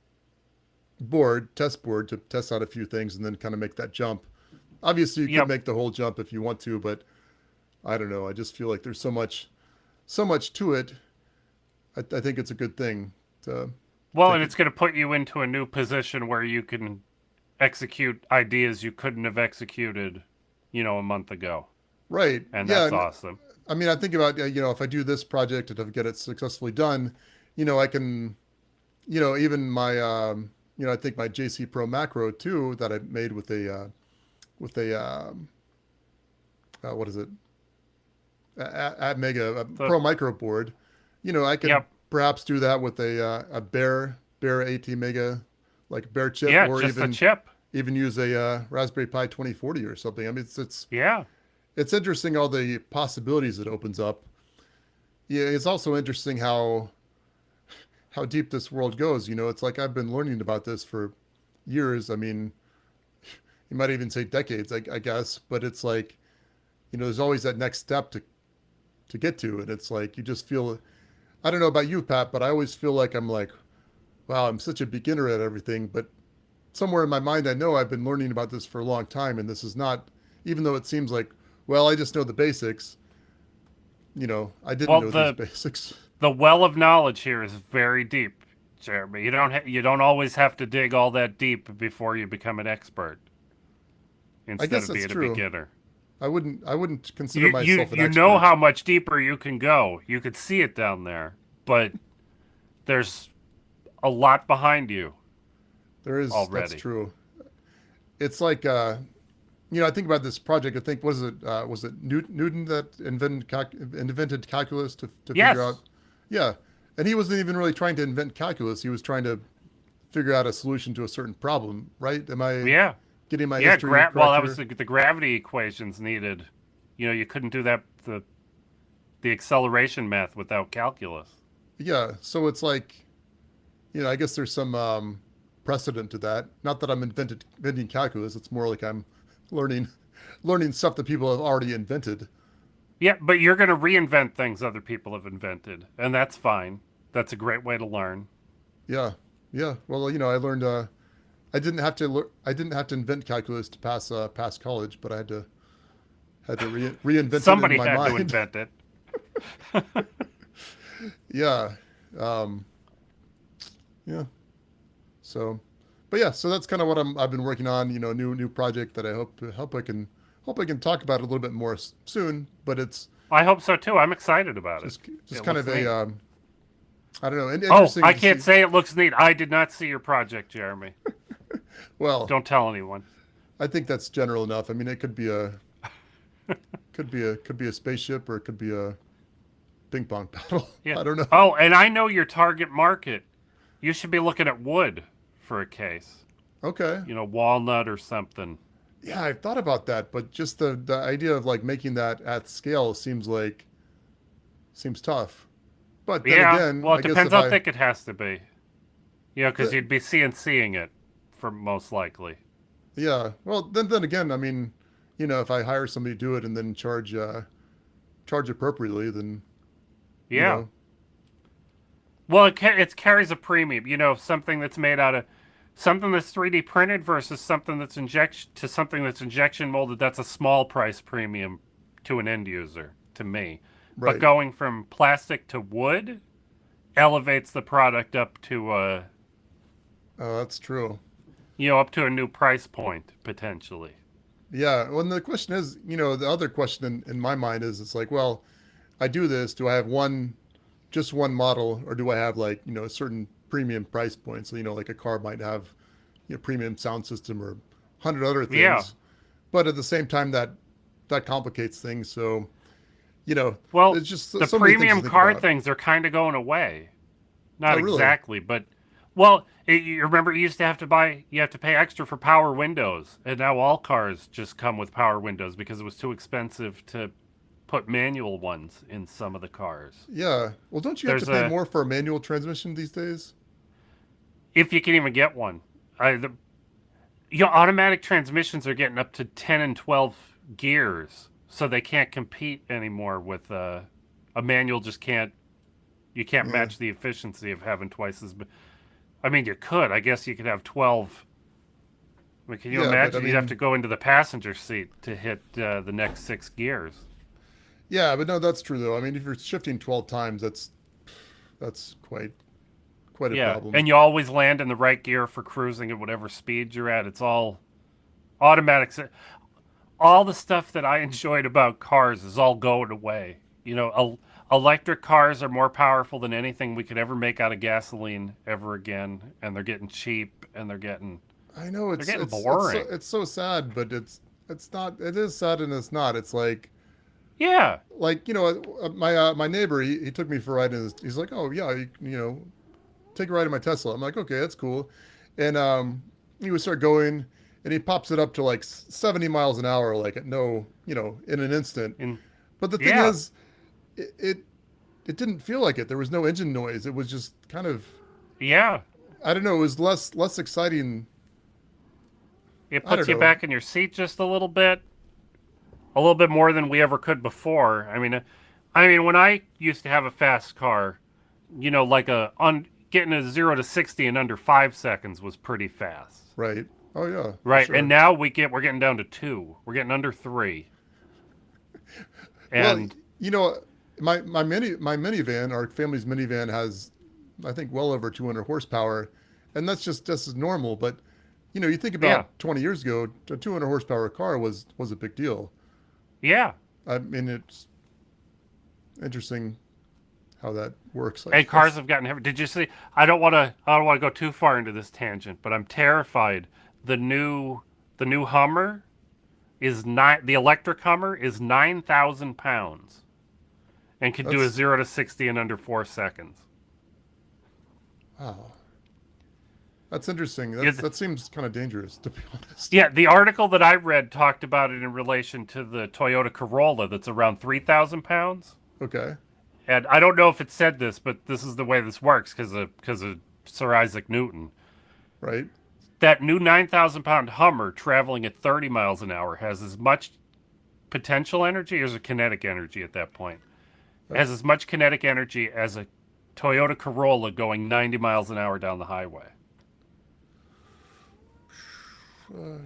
test board to test out a few things and then kind of make that jump. Obviously, you Yep. can make the whole jump if you want to, but I don't know. I just feel like there's so much to it. I think it's a good thing to Well, take and it. it's going to put you into a new position where you can execute ideas you couldn't have executed, a month ago. Right. And Yeah. that's And awesome. I mean, I think about, if I do this project and I get it successfully done, I can, even my, I think my JC Pro macro too that I made with a what is it? At Mega, a The, Pro Micro board. I could yep. perhaps do that with a Bear AT Mega, like Bear chip, Yeah, or just a even chip. use a Raspberry Pi 2040 or something. I mean, Yeah. it's interesting all the possibilities it opens up. Yeah, it's also interesting how deep this world goes. It's like I've been learning about this for years. I mean, you might even say decades, I guess. But it's like, there's always that next step to get to, and it's like you just feel. I don't know about you, Pat, but I always feel like I'm like, wow, I'm such a beginner at everything. But somewhere in my mind, I know I've been learning about this for a long time, and this is not, even though it seems like, well, I just know the basics. I didn't Well, know these the basics. the well of knowledge here is very deep, Jeremy. You don't always have to dig all that deep before you become an expert I instead guess of that's being a true. beginner. I wouldn't consider You myself an you know expert. how much deeper you can go. You could see it down there, but there's a lot behind you That's already. true. It's like, I think about this project. I think, was it Newton that invented calculus to figure out? Yes. Yeah. And he wasn't even really trying to invent calculus. He was trying to figure out a solution to a certain problem, right? Am I Yeah. getting my Yeah, history well, correct that was here? the gravity equations needed. You couldn't do that the acceleration math without calculus. Yeah. So it's like, I guess there's some precedent to that. Not that I'm inventing calculus. It's more like I'm learning learning stuff that people have already invented. Yeah, but you're going to reinvent things other people have invented, and that's fine. That's a great way to learn. Yeah. Yeah. Well, I learned I didn't have to invent calculus to pass college, but I had to reinvent it in Somebody my had to mind. invent it. Yeah. Um, yeah. So, but yeah, so that's kind of what I've been working on. New project that I hope I can talk about a little bit more soon. But it's I hope so too. I'm excited about it. just It kind looks of neat. I don't know, Oh, interesting I to can't see. say it looks neat. I did not see your project, Jeremy. Well, Don't tell anyone. I think that's general enough. I mean, it could be a spaceship, or it could be a ping pong paddle. Yeah. I don't know. Oh, and I know your target market. You should be looking at wood for a case. Okay. Walnut or something. Yeah, I've thought about that, but just the idea of like making that at scale seems tough. But then Yeah. again, Well, I it guess depends if how I thick it has to be. Because the, you'd be CNCing it for most likely. yeah, well then again, I mean, if I hire somebody to do it and then charge appropriately, then you Yeah. know, Well, it carries a premium. Something that's made out of something that's 3D printed versus something that's injection molded. That's a small price premium to an end user, to me. Right. But going from plastic to wood elevates the product up to That's true. up to a new price point potentially. Yeah. Well, and the question is, the other question in my mind is, it's like, well, I do this. Do I have just one model, or do I have like, a certain premium price point? So, like a car might have, premium sound system or 100 other Yeah. things. But at the same time, that complicates things. So, Well, there's just the so many things to premium think car about. things are kind of going away. Oh, Not really? exactly, but well, you remember you used to you have to pay extra for power windows, and now all cars just come with power windows because it was too expensive to put manual ones in some of the cars. Yeah. Well, don't you have to There's pay a more for a manual transmission these days? If you can even get one. Automatic transmissions are getting up to 10 and 12 gears, so they can't compete anymore with a manual. Just can't You can't Yeah. match the efficiency of having twice as. I mean, you could. I guess you could have 12. I mean, can you Yeah, but I imagine? You'd have to mean, go into the passenger seat to hit the next 6 gears. yeah, but no, that's true though. I mean, if you're shifting 12 times, that's quite a Yeah, problem. and you always land in the right gear for cruising at whatever speed you're at. It's all automatic. All the stuff that I enjoyed about cars is all going away. Electric cars are more powerful than anything we could ever make out of gasoline ever again, and they're getting cheap, and I know they're it's getting it's it's so, boring. it's so sad, but it's not. It is sad and it's not. It's Yeah, my neighbor. He took me for a ride, and he's like, oh yeah, take a ride in my Tesla. I'm like, okay, that's cool. And he would start going, and he pops it up to like 70 miles an hour, like at no, in an instant. and But the thing yeah, is, it, it it didn't feel like it. There was no engine noise. It was just kind of, yeah. I don't know. It was less exciting. It I puts don't you know. back in your seat just a little bit more than we ever could before. I mean, when I used to have a fast car, like getting a 0 to 60 in under 5 seconds was pretty fast, Right. Oh yeah, for right? And sure. now we're getting down to 2. We're getting under 3, Well, and you know, my minivan, our family's minivan has, I think, well over 200 horsepower, and that's normal. But you think yeah, about 20 years ago, a 200 horsepower car was a big deal. yeah. I mean, it's interesting how that works, I And cars guess. have gotten heavy. Did you see? I don't want to go too far into this tangent, but I'm terrified. The new Hummer is nine. The electric Hummer is 9,000 pounds and can do a That's 0 to 60 in under 4 seconds. wow. That's interesting. Yeah, That seems kind of dangerous, to be honest. yeah. The article that I read talked about it in relation to the Toyota Corolla that's around 3,000 pounds. Okay. And I don't know if it said this, but this is the way this works because of Sir Isaac Newton. Right. That new 9,000 pound Hummer traveling at 30 miles an hour has as much potential energy as a kinetic energy at that point. It has as much kinetic energy as a Toyota Corolla going 90 miles an hour down the highway. Uh,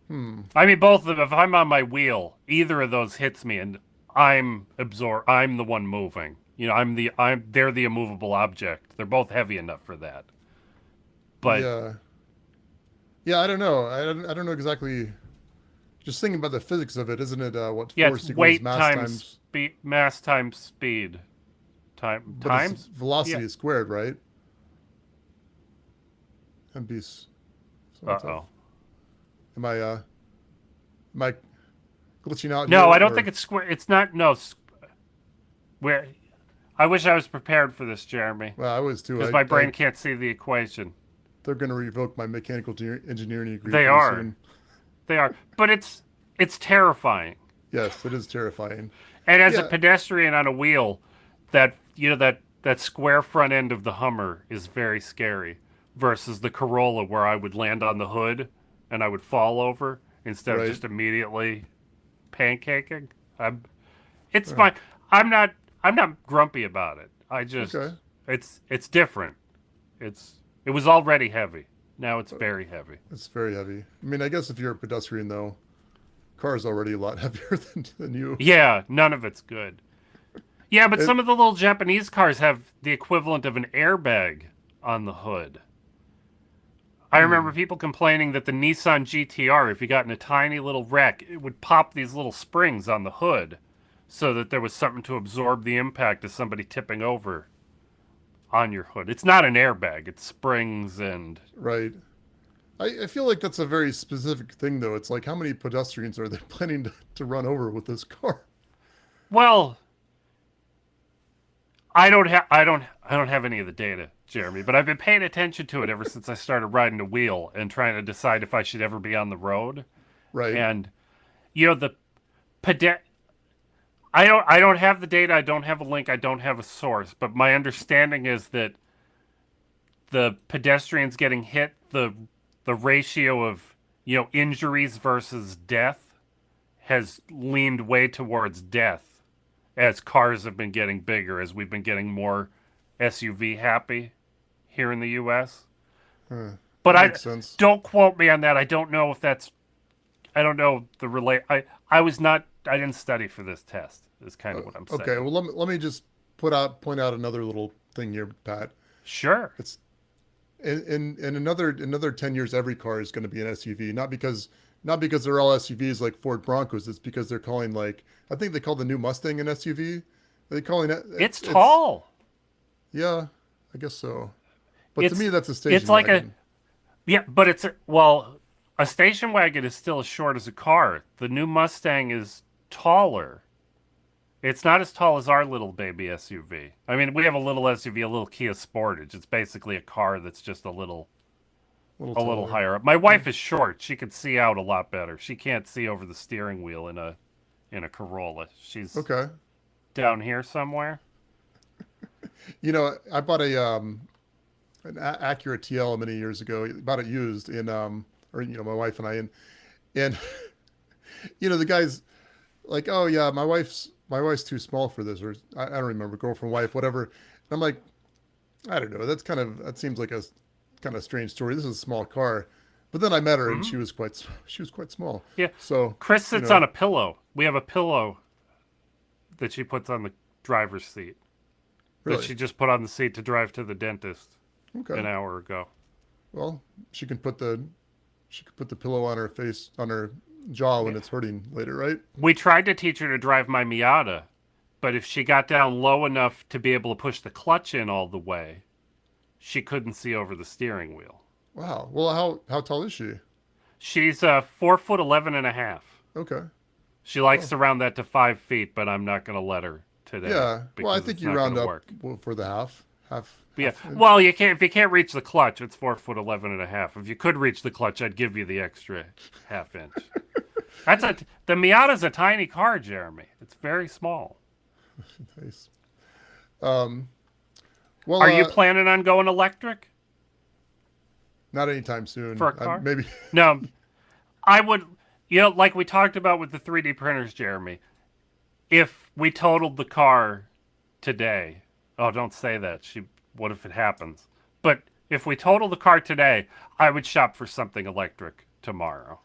hmm. I mean, both of them, if I'm on my wheel, either of those hits me and I'm the one moving. They're the immovable object. They're both heavy enough for that. But Yeah. Yeah. I don't know. I don't know exactly. Just thinking about the physics of it, isn't it? What yeah, it's force equals weight mass times times, speed, mass times speed, but it's times. Yeah. velocity squared, right? Uh So tough. oh. Am I glitching out No, here, I don't think or it's square. It's not. No. Where I wish I was prepared for this, Jeremy, well, I was too. because my brain can't see the equation. They're going to revoke my mechanical engineering degree They pretty are. soon. They are. But it's terrifying. Yes, it is terrifying. And as a Yeah, pedestrian on a wheel, that square front end of the Hummer is very scary versus the Corolla where I would land on the hood and I would fall over instead of right. just immediately pancaking. It's Uh, fine. I'm not grumpy about it. I just okay. it's different. It was already heavy. Now it's very heavy. It's very heavy. I mean, I guess if you're a pedestrian though, car is already a lot heavier than you. Yeah, none of it's good. Yeah, but It, some of the little Japanese cars have the equivalent of an airbag on the hood. I remember people complaining that the Nissan GTR, if you got in a tiny little wreck, it would pop these little springs on the hood so that there was something to absorb the impact of somebody tipping over on your hood. It's not an airbag, it's springs and. right. I feel like that's a very specific thing, though. It's like, how many pedestrians are they planning to run over with this car? Well, I don't have any of the data, Jeremy, but I've been paying attention to it ever since I started riding a wheel and trying to decide if I should ever be on the road. Right. And the pede- I don't have the data, I don't have a link, I don't have a source, but my understanding is that the pedestrians getting hit, the ratio of, injuries versus death has leaned way towards death as cars have been getting bigger, as we've been getting more SUV happy here in the US. But That I makes sense. don't quote me on that. I don't know if that's I don't know the relate I didn't study for this test. Is kind of what I'm saying. Okay. Well, let me just point out another little thing here, Pat. Sure. It's in another 10 years, every car is going to be an SUV. Not because they're all SUVs like Ford Broncos. It's because they're calling, like, I think they call the new Mustang an SUV. They're calling it. It's tall. Yeah, I guess so. But to It's me, that's a station it's like wagon. but a station wagon is still as short as a car. The new Mustang is taller. It's not as tall as our little baby SUV. I mean, we have a little SUV, a little Kia Sportage. It's basically a car that's just a little Taller. higher up. My wife is short. She could see out a lot better. She can't see over the steering wheel in a Corolla. She's Okay. down here somewhere. I bought Acura TL many years ago. Bought it used my wife and I, and the guy's like, oh yeah, my wife's too small for this, or I don't remember, girlfriend, wife, whatever. And I'm like, I don't know. That seems like a kind of strange story. This is a small car, but then I met her and she was quite small. Yeah. So Chris sits on a pillow. We have a pillow that she puts on the driver's seat that really she just put on the seat to drive to the dentist okay. an hour ago. Well, she could put the pillow on her face, on her jaw when it's hurting later, right? We tried to teach her to drive my Miata, but if she got down low enough to be able to push the clutch in all the way, she couldn't see over the steering wheel. Wow. Well, how tall is she? She's 4'11" and a half. Okay. She likes to round that to 5 feet, but I'm not going to let her today. Yeah. Well, I because think it's you not round gonna up work. for the half. Yeah. Inch. Well, you can't if you can't reach the clutch. It's 4'11" and a half. If you could reach the clutch, I'd give you the extra half inch. The Miata's a tiny car, Jeremy. It's very small. Nice. Well, Are you planning on going electric not anytime soon. for a car? Maybe. No, I would. Like we talked about with the 3D printers, Jeremy. If we totaled the car today, oh, don't say that. What if it happens? But if we total the car today, I would shop for something electric tomorrow.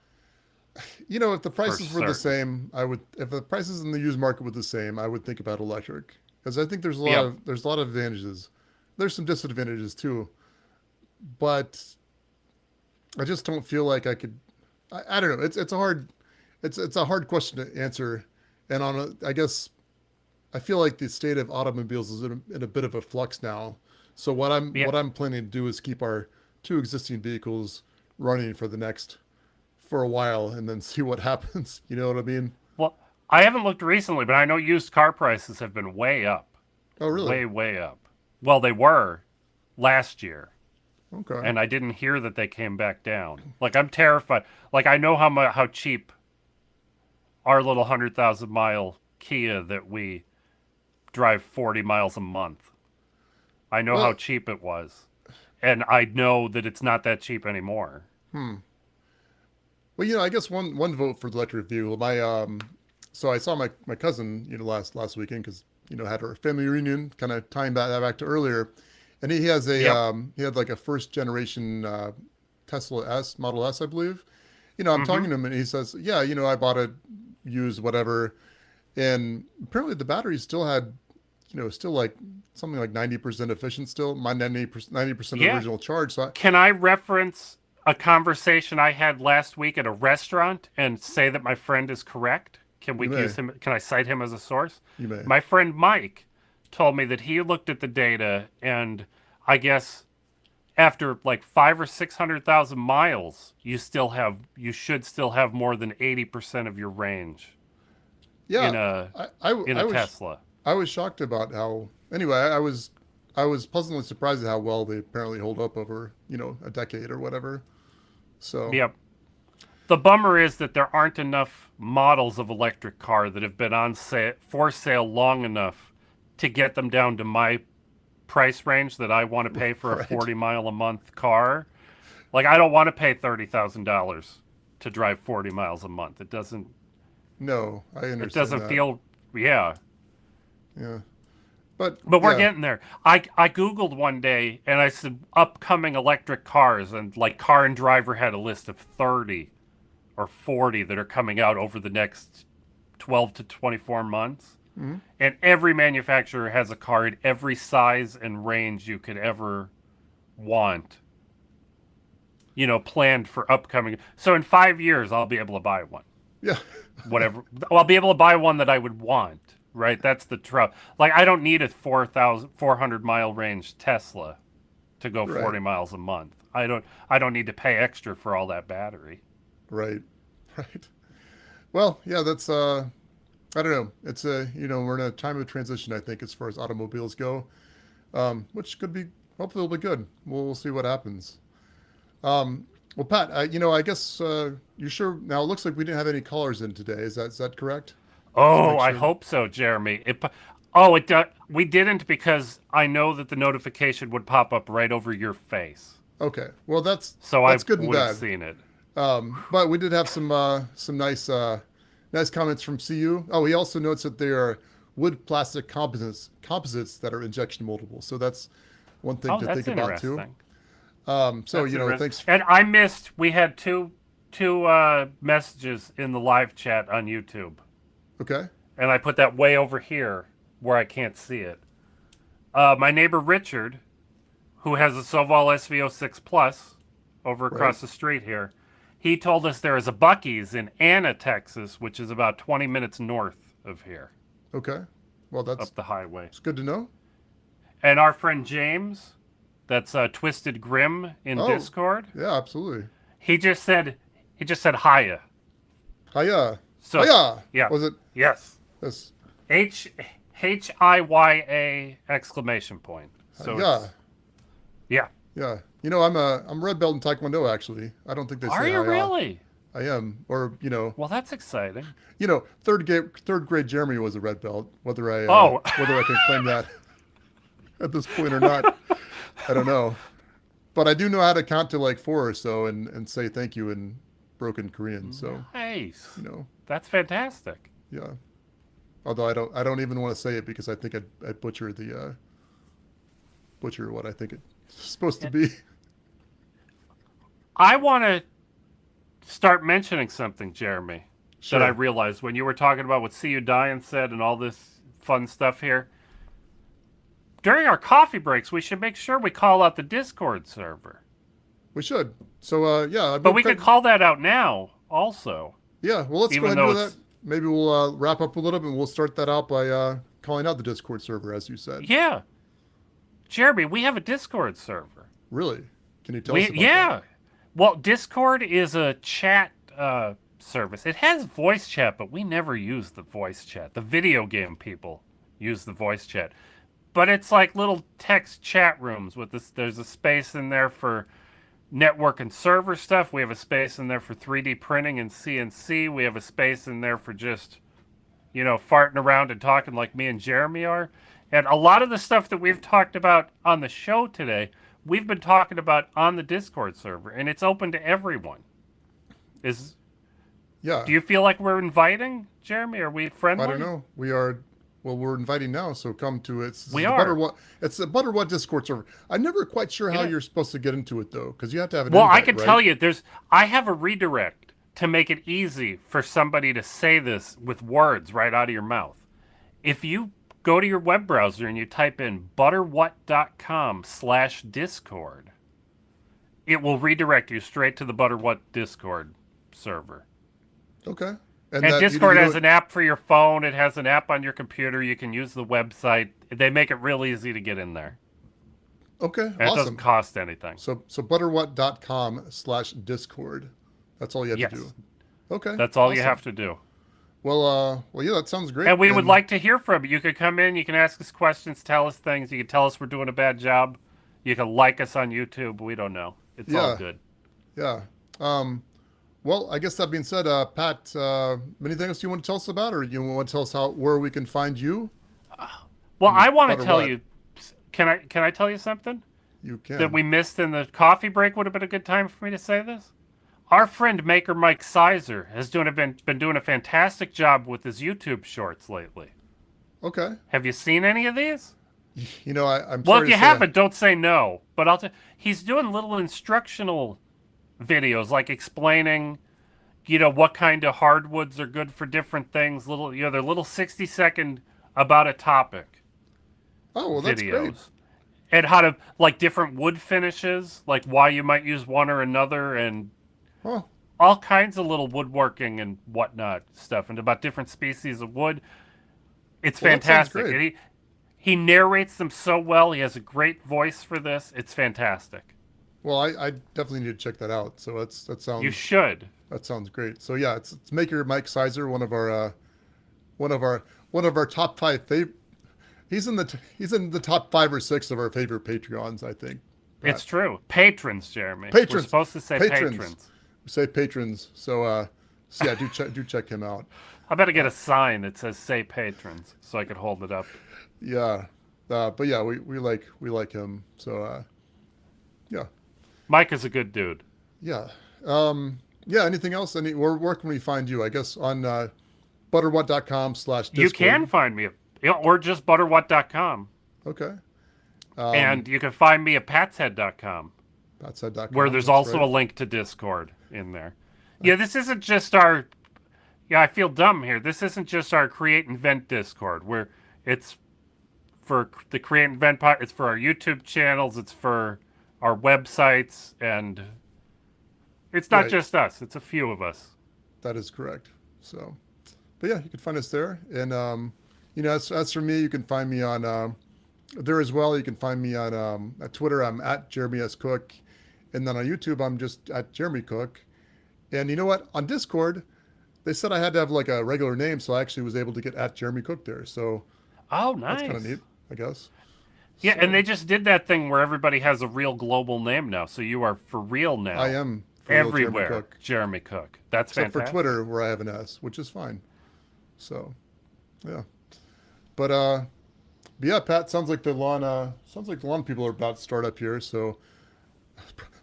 If the prices were the certain. same, I would. If the prices in the used market were the same, I would think about electric, because I think there's a lot Yep. of advantages. There's some disadvantages too, but I just don't feel like I could. I don't know. It's a hard question to answer, and I guess I feel like the state of automobiles is in a bit of a flux now. So what I'm planning to do is keep our two existing vehicles running for a while, and then see what happens. You know what I mean? Well, I haven't looked recently, but I know used car prices have been way up. Oh, really? Way, way up. Well, they were last year, Okay. and I didn't hear that they came back down. Like, I'm terrified. Like, I know how cheap our little 100,000-mile Kia that we drive 40 miles a month. I know how Well, cheap it was, and I know that it's not that cheap anymore. well, I guess one vote for the electric vehicle. So I saw my cousin, last weekend, because had our family reunion, kind of tying that back to earlier, and he has Yep. he had like a first generation Tesla S Model S, I believe, I'm talking to him and he says, yeah, I bought a used whatever. And apparently the battery still had, still like something like 90% efficient still, my 90% Yeah. original charge. So Can I reference a conversation I had last week at a restaurant and say that my friend is correct? Can we you may, use him? Can I cite him as a source? you may. My friend Mike told me that he looked at the data, and I guess after like 500,000 or 600,000 miles, you should still have more than 80% of your range Yeah. in a in I a was, Tesla. I was shocked about how, anyway, I was pleasantly surprised at how well they apparently hold up over, a decade or whatever. So, Yep. The bummer is that there aren't enough models of electric car that have been for sale long enough to get them down to my price range that I want to pay for a right. 40-mile a month car. Like, I don't want to pay $30,000 to drive 40 miles a month. It doesn't No, I understand it doesn't that. feel yeah. Yeah. But But we're yeah, getting there. I googled one day and I said upcoming electric cars, and like Car and Driver had a list of 30 or 40 that are coming out over the next 12 to 24 months. mhm. And every manufacturer has a car in every size and range you could ever want, planned for upcoming. So in 5 years, I'll be able to buy one. Yeah. Whatever. I'll be able to buy one that I would want, right? That's the trouble. Like, I don't need a 400 mile range Tesla to go 40 Right. miles a month. I don't need to pay extra for all that battery. Right. Right. Well, yeah, that's I don't know. It's we're in a time of transition, I think, as far as automobiles go. Which could be hopefully will be good. We'll see what happens. Well, Pat, I guess you're sure now. It looks like we didn't have any callers in today. Is that correct? Just Oh, make I sure. hope so, Jeremy. We didn't, because I know that the notification would pop up right over your face. Okay. Well, that's So I that's good and would have bad. seen it. But we did have some nice comments from CU. Oh, he also notes that they are wood plastic composites that are injection moldable. So that's one thing Oh, to that's think about too. interesting. So That's interesting. thanks. And we had two messages in the live chat on YouTube. Okay. And I put that way over here where I can't see it. My neighbor Richard, who has a Soval SV06 Plus over Right. across the street here, he told us there is a Buc-ee's in Anna, Texas, which is about 20 minutes north of here, Okay. Well, that's up the highway. it's good to know. And our friend James, that's Twisted Grim in Oh, Discord, yeah, absolutely. he just said hiya. Hiya. So Hiya. yeah, Was it yes, this? HIYA exclamation point. So Yeah. it's yeah. Yeah. I'm red belt in Taekwondo actually. I don't think they Are say you hiya. really? I am. Or, Well, that's exciting. third grade Jeremy was a red belt. Whether I Oh. whether I can claim that at this point or not, I don't know. But I do know how to count to like 4 or so and say thank you in broken Korean. So, Nice. you know, That's fantastic. yeah. Although I don't even want to say it because I think I'd butcher butcher what I think it's supposed to be. I want to start mentioning something, Jeremy, Sure. that I realized when you were talking about what See You Diane said and all this fun stuff here. During our coffee breaks, we should make sure we call out the Discord server. We should. So yeah, But we could call that out now also. Yeah, well, let's go Even ahead and though do it's- that. Maybe we'll wrap up a little bit and we'll start that out by calling out the Discord server, as you said. Yeah. Jeremy, we have a Discord server. Really? Can you tell us about Yeah. that? Well, Discord is a chat service. It has voice chat, but we never use the voice chat. The video game people use the voice chat. But it's like little text chat rooms with this. There's a space in there for network and server stuff. We have a space in there for 3D printing and CNC. We have a space in there for just, farting around and talking like me and Jeremy are. And a lot of the stuff that we've talked about on the show today, we've been talking about on the Discord server, and it's open to everyone. Yeah. Do you feel like we're inviting, Jeremy? Are we friendly? I don't know. We're inviting now, so come to it. We are. It's a Butterwhat Discord server. I'm never quite sure how Yeah. you're supposed to get into it though, because you have to have an Well, I invite, can right? tell you, I have a redirect to make it easy for somebody to say this with words right out of your mouth, if you go to your web browser and you type in butterwhat.com/discord, it will redirect you straight to the Butterwhat Discord server. Okay. And that, Discord you has an app for your phone. It has an app on your computer. You can use the website. They make it real easy to get in there. Okay, And it awesome. doesn't cost anything. So butterwhat.com/discord. That's all you have to do. Okay. That's all you awesome. have to do. Well, yeah, that sounds great. And we would like to hear from you. You could come in. You can ask us questions, tell us things. You can tell us we're doing a bad job. You can like us on YouTube. We don't know. It's all good. Yeah. Well, I guess that being said, Pat, anything else you want to tell us about, or you want to tell us where we can find you? Well, I want to tell what? you. Can I tell you something You can. that we missed in the coffee break? Would have been a good time for me to say this. Our friend Maker Mike Sizer has been doing a fantastic job with his YouTube shorts lately. Okay. Have you seen any of these? You know, I'm Well, sorry if you to say haven't, don't say no. But he's doing little instructional videos, like explaining, what kind of hardwoods are good for different things. They're little 60-second about a topic Oh, well, that's videos. great. And how to, like, different wood finishes, like why you might use one or another, and Huh. all kinds of little woodworking and whatnot stuff, and about different species of wood. It's Well, that sounds fantastic. great. And he narrates them so well. He has a great voice for this. It's fantastic. Well, I definitely need to check that out. So that sounds You should. that sounds great. So yeah, it's Maker Mike Sizer, one of our top 5 favorite. He's in the top 5 or 6 of our favorite Patreons, I think. It's true. Patrons, Jeremy. Patrons. We're supposed to say patrons. We say patrons. So yeah, do check him out. I better get a sign that says "Say Patrons" so I could hold it up. Yeah, but yeah, we like him. So yeah, Mike is a good dude. yeah, yeah. Anything else? Where can we find you? I guess on butterwhat.com/discord. You can find me, or just butterwhat.com. Okay. And you can find me at patshead.com, Patshead.com, where there's that's also right. a link to Discord in there. Yeah, this isn't just our... Yeah, I feel dumb here. This isn't just our Create and Vent Discord, where it's for the Create and Vent part. It's for our YouTube channels. It's for our websites, and it's not Right. just us. It's a few of us. That is correct. So, but yeah, you can find us there. And as for me, you can find me on there as well. You can find me on at Twitter. I'm at Jeremy S. Cook, and then on YouTube, I'm just at Jeremy Cook. And you know what? On Discord, they said I had to have like a regular name, so I actually was able to get at Jeremy Cook there. So Oh, nice. that's kind of neat, I guess. Yeah, So, and they just did that thing where everybody has a real global name now. So you are for real now. I am for real everywhere. Jeremy Cook. Jeremy Cook. That's Except fantastic. for Twitter, where I have an S, which is fine. So, yeah. But yeah, Pat, sounds like the lawn people are about to start up here. So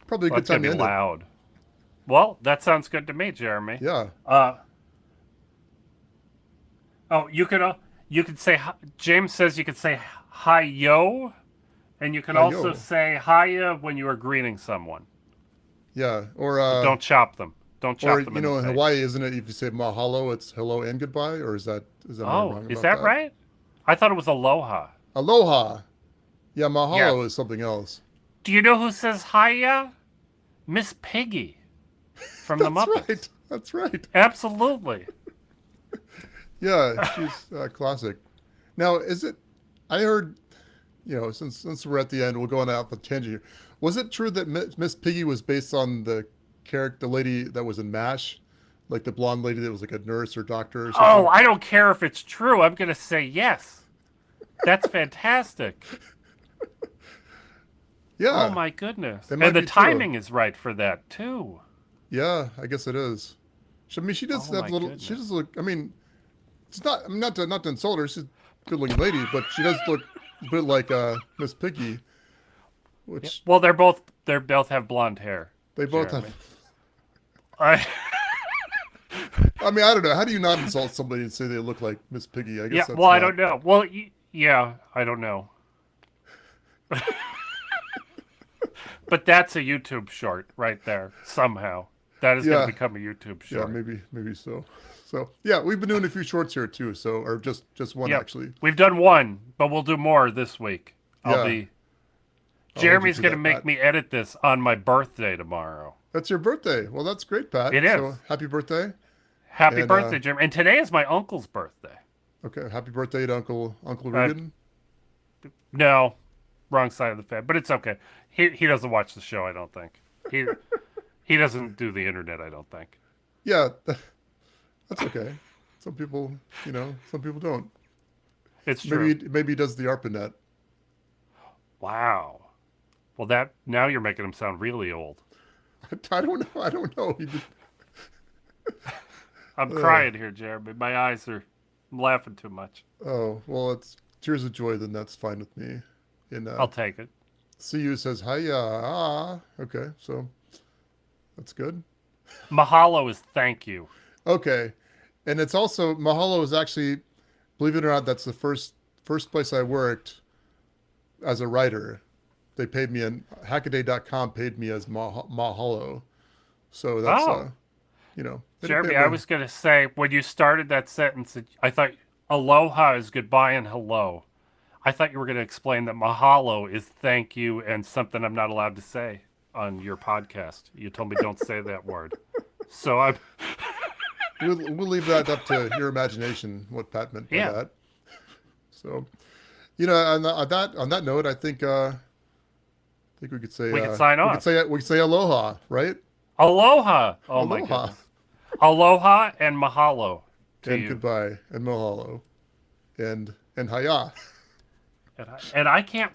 probably a Well, good it's gonna time to be end it. loud. Well, that sounds good to me, Jeremy. Yeah. Oh, you could say James says you could say hi yo, and you can Hi, also yo. say hiya when you are greeting someone. Yeah. Or Don't chop them. Don't chop or them. you know, in in the face. Hawaii, isn't it? If you say mahalo, it's hello and goodbye, or is that am I Oh, wrong is about that right? I thought it was aloha. Aloha. Yeah, mahalo Yeah. is something else. Do you know who says hiya? Miss Piggy from the That's Muppets. right. That's right. Absolutely. Yeah, she's classic. Now, is it? I heard, since we're at the end, we'll go on out the tangent here. Was it true that Miss Piggy was based on the lady that was in MASH, like the blonde lady that was like a nurse or doctor or something? Oh, I don't care if it's true. I'm going to say yes. That's fantastic. Yeah. Oh, my goodness. It might And the be true. timing is right for that, too. Yeah, I guess it is. I mean, she does Oh, have my little. goodness. She does look. I mean, it's not. I'm not to insult her. She's a good-looking lady, but she does look a bit like Miss Piggy, which Well, they both have blonde hair. they both Jeremy. have. I mean, I don't know. How do you not insult somebody and say they look like Miss Piggy? I guess. Yeah, That's well, I not- don't know. Well, yeah, I don't know. But that's a YouTube short right there, somehow. That is going Yeah. to become a YouTube Yeah, short. maybe so. So yeah, we've been doing a few shorts here too. So or just one Yep. actually. We've done one, but we'll do more this week. Yeah. I'll hold you Jeremy's to going to that, make Pat. me edit this on my birthday tomorrow. That's your birthday. Well, that's great, Pat. It is. So happy birthday. Happy And, birthday, Jeremy. And today is my uncle's birthday. Okay, happy birthday to Uncle Uh, Regan. No, wrong side of the fan, but it's okay. He doesn't watch the show, I don't think. He doesn't do the internet, I don't think. Yeah, that's okay. Some people, some people don't. It's true. Maybe he does the ARPANET. Wow. Well, now you're making him sound really old. I don't know. I don't know. He just, I'm crying here, Jeremy. My eyes are. I'm laughing too much. oh, well, it's tears of joy. Then that's fine with me. And I'll take it. CU says hiya. Okay, so that's good. Mahalo is thank you. Okay, and it's also Mahalo is actually, believe it or not, that's the first place I worked as a writer. They paid me, and Hackaday.com paid me as Mahalo. So that's Oh. they didn't Jeremy, pay I me- was going to say, when you started that sentence, I thought aloha is goodbye and hello. I thought you were going to explain that mahalo is thank you and something I'm not allowed to say on your podcast. You told me don't say that word. So I'm. we'll leave that up to your imagination. What Pat meant by Yeah. that. So, on that note, I think we could say We could sign off. We could say aloha, right? Aloha. Oh, my Aloha. goodness. Aloha and mahalo to And you. goodbye and mahalo, and hiya. And I can't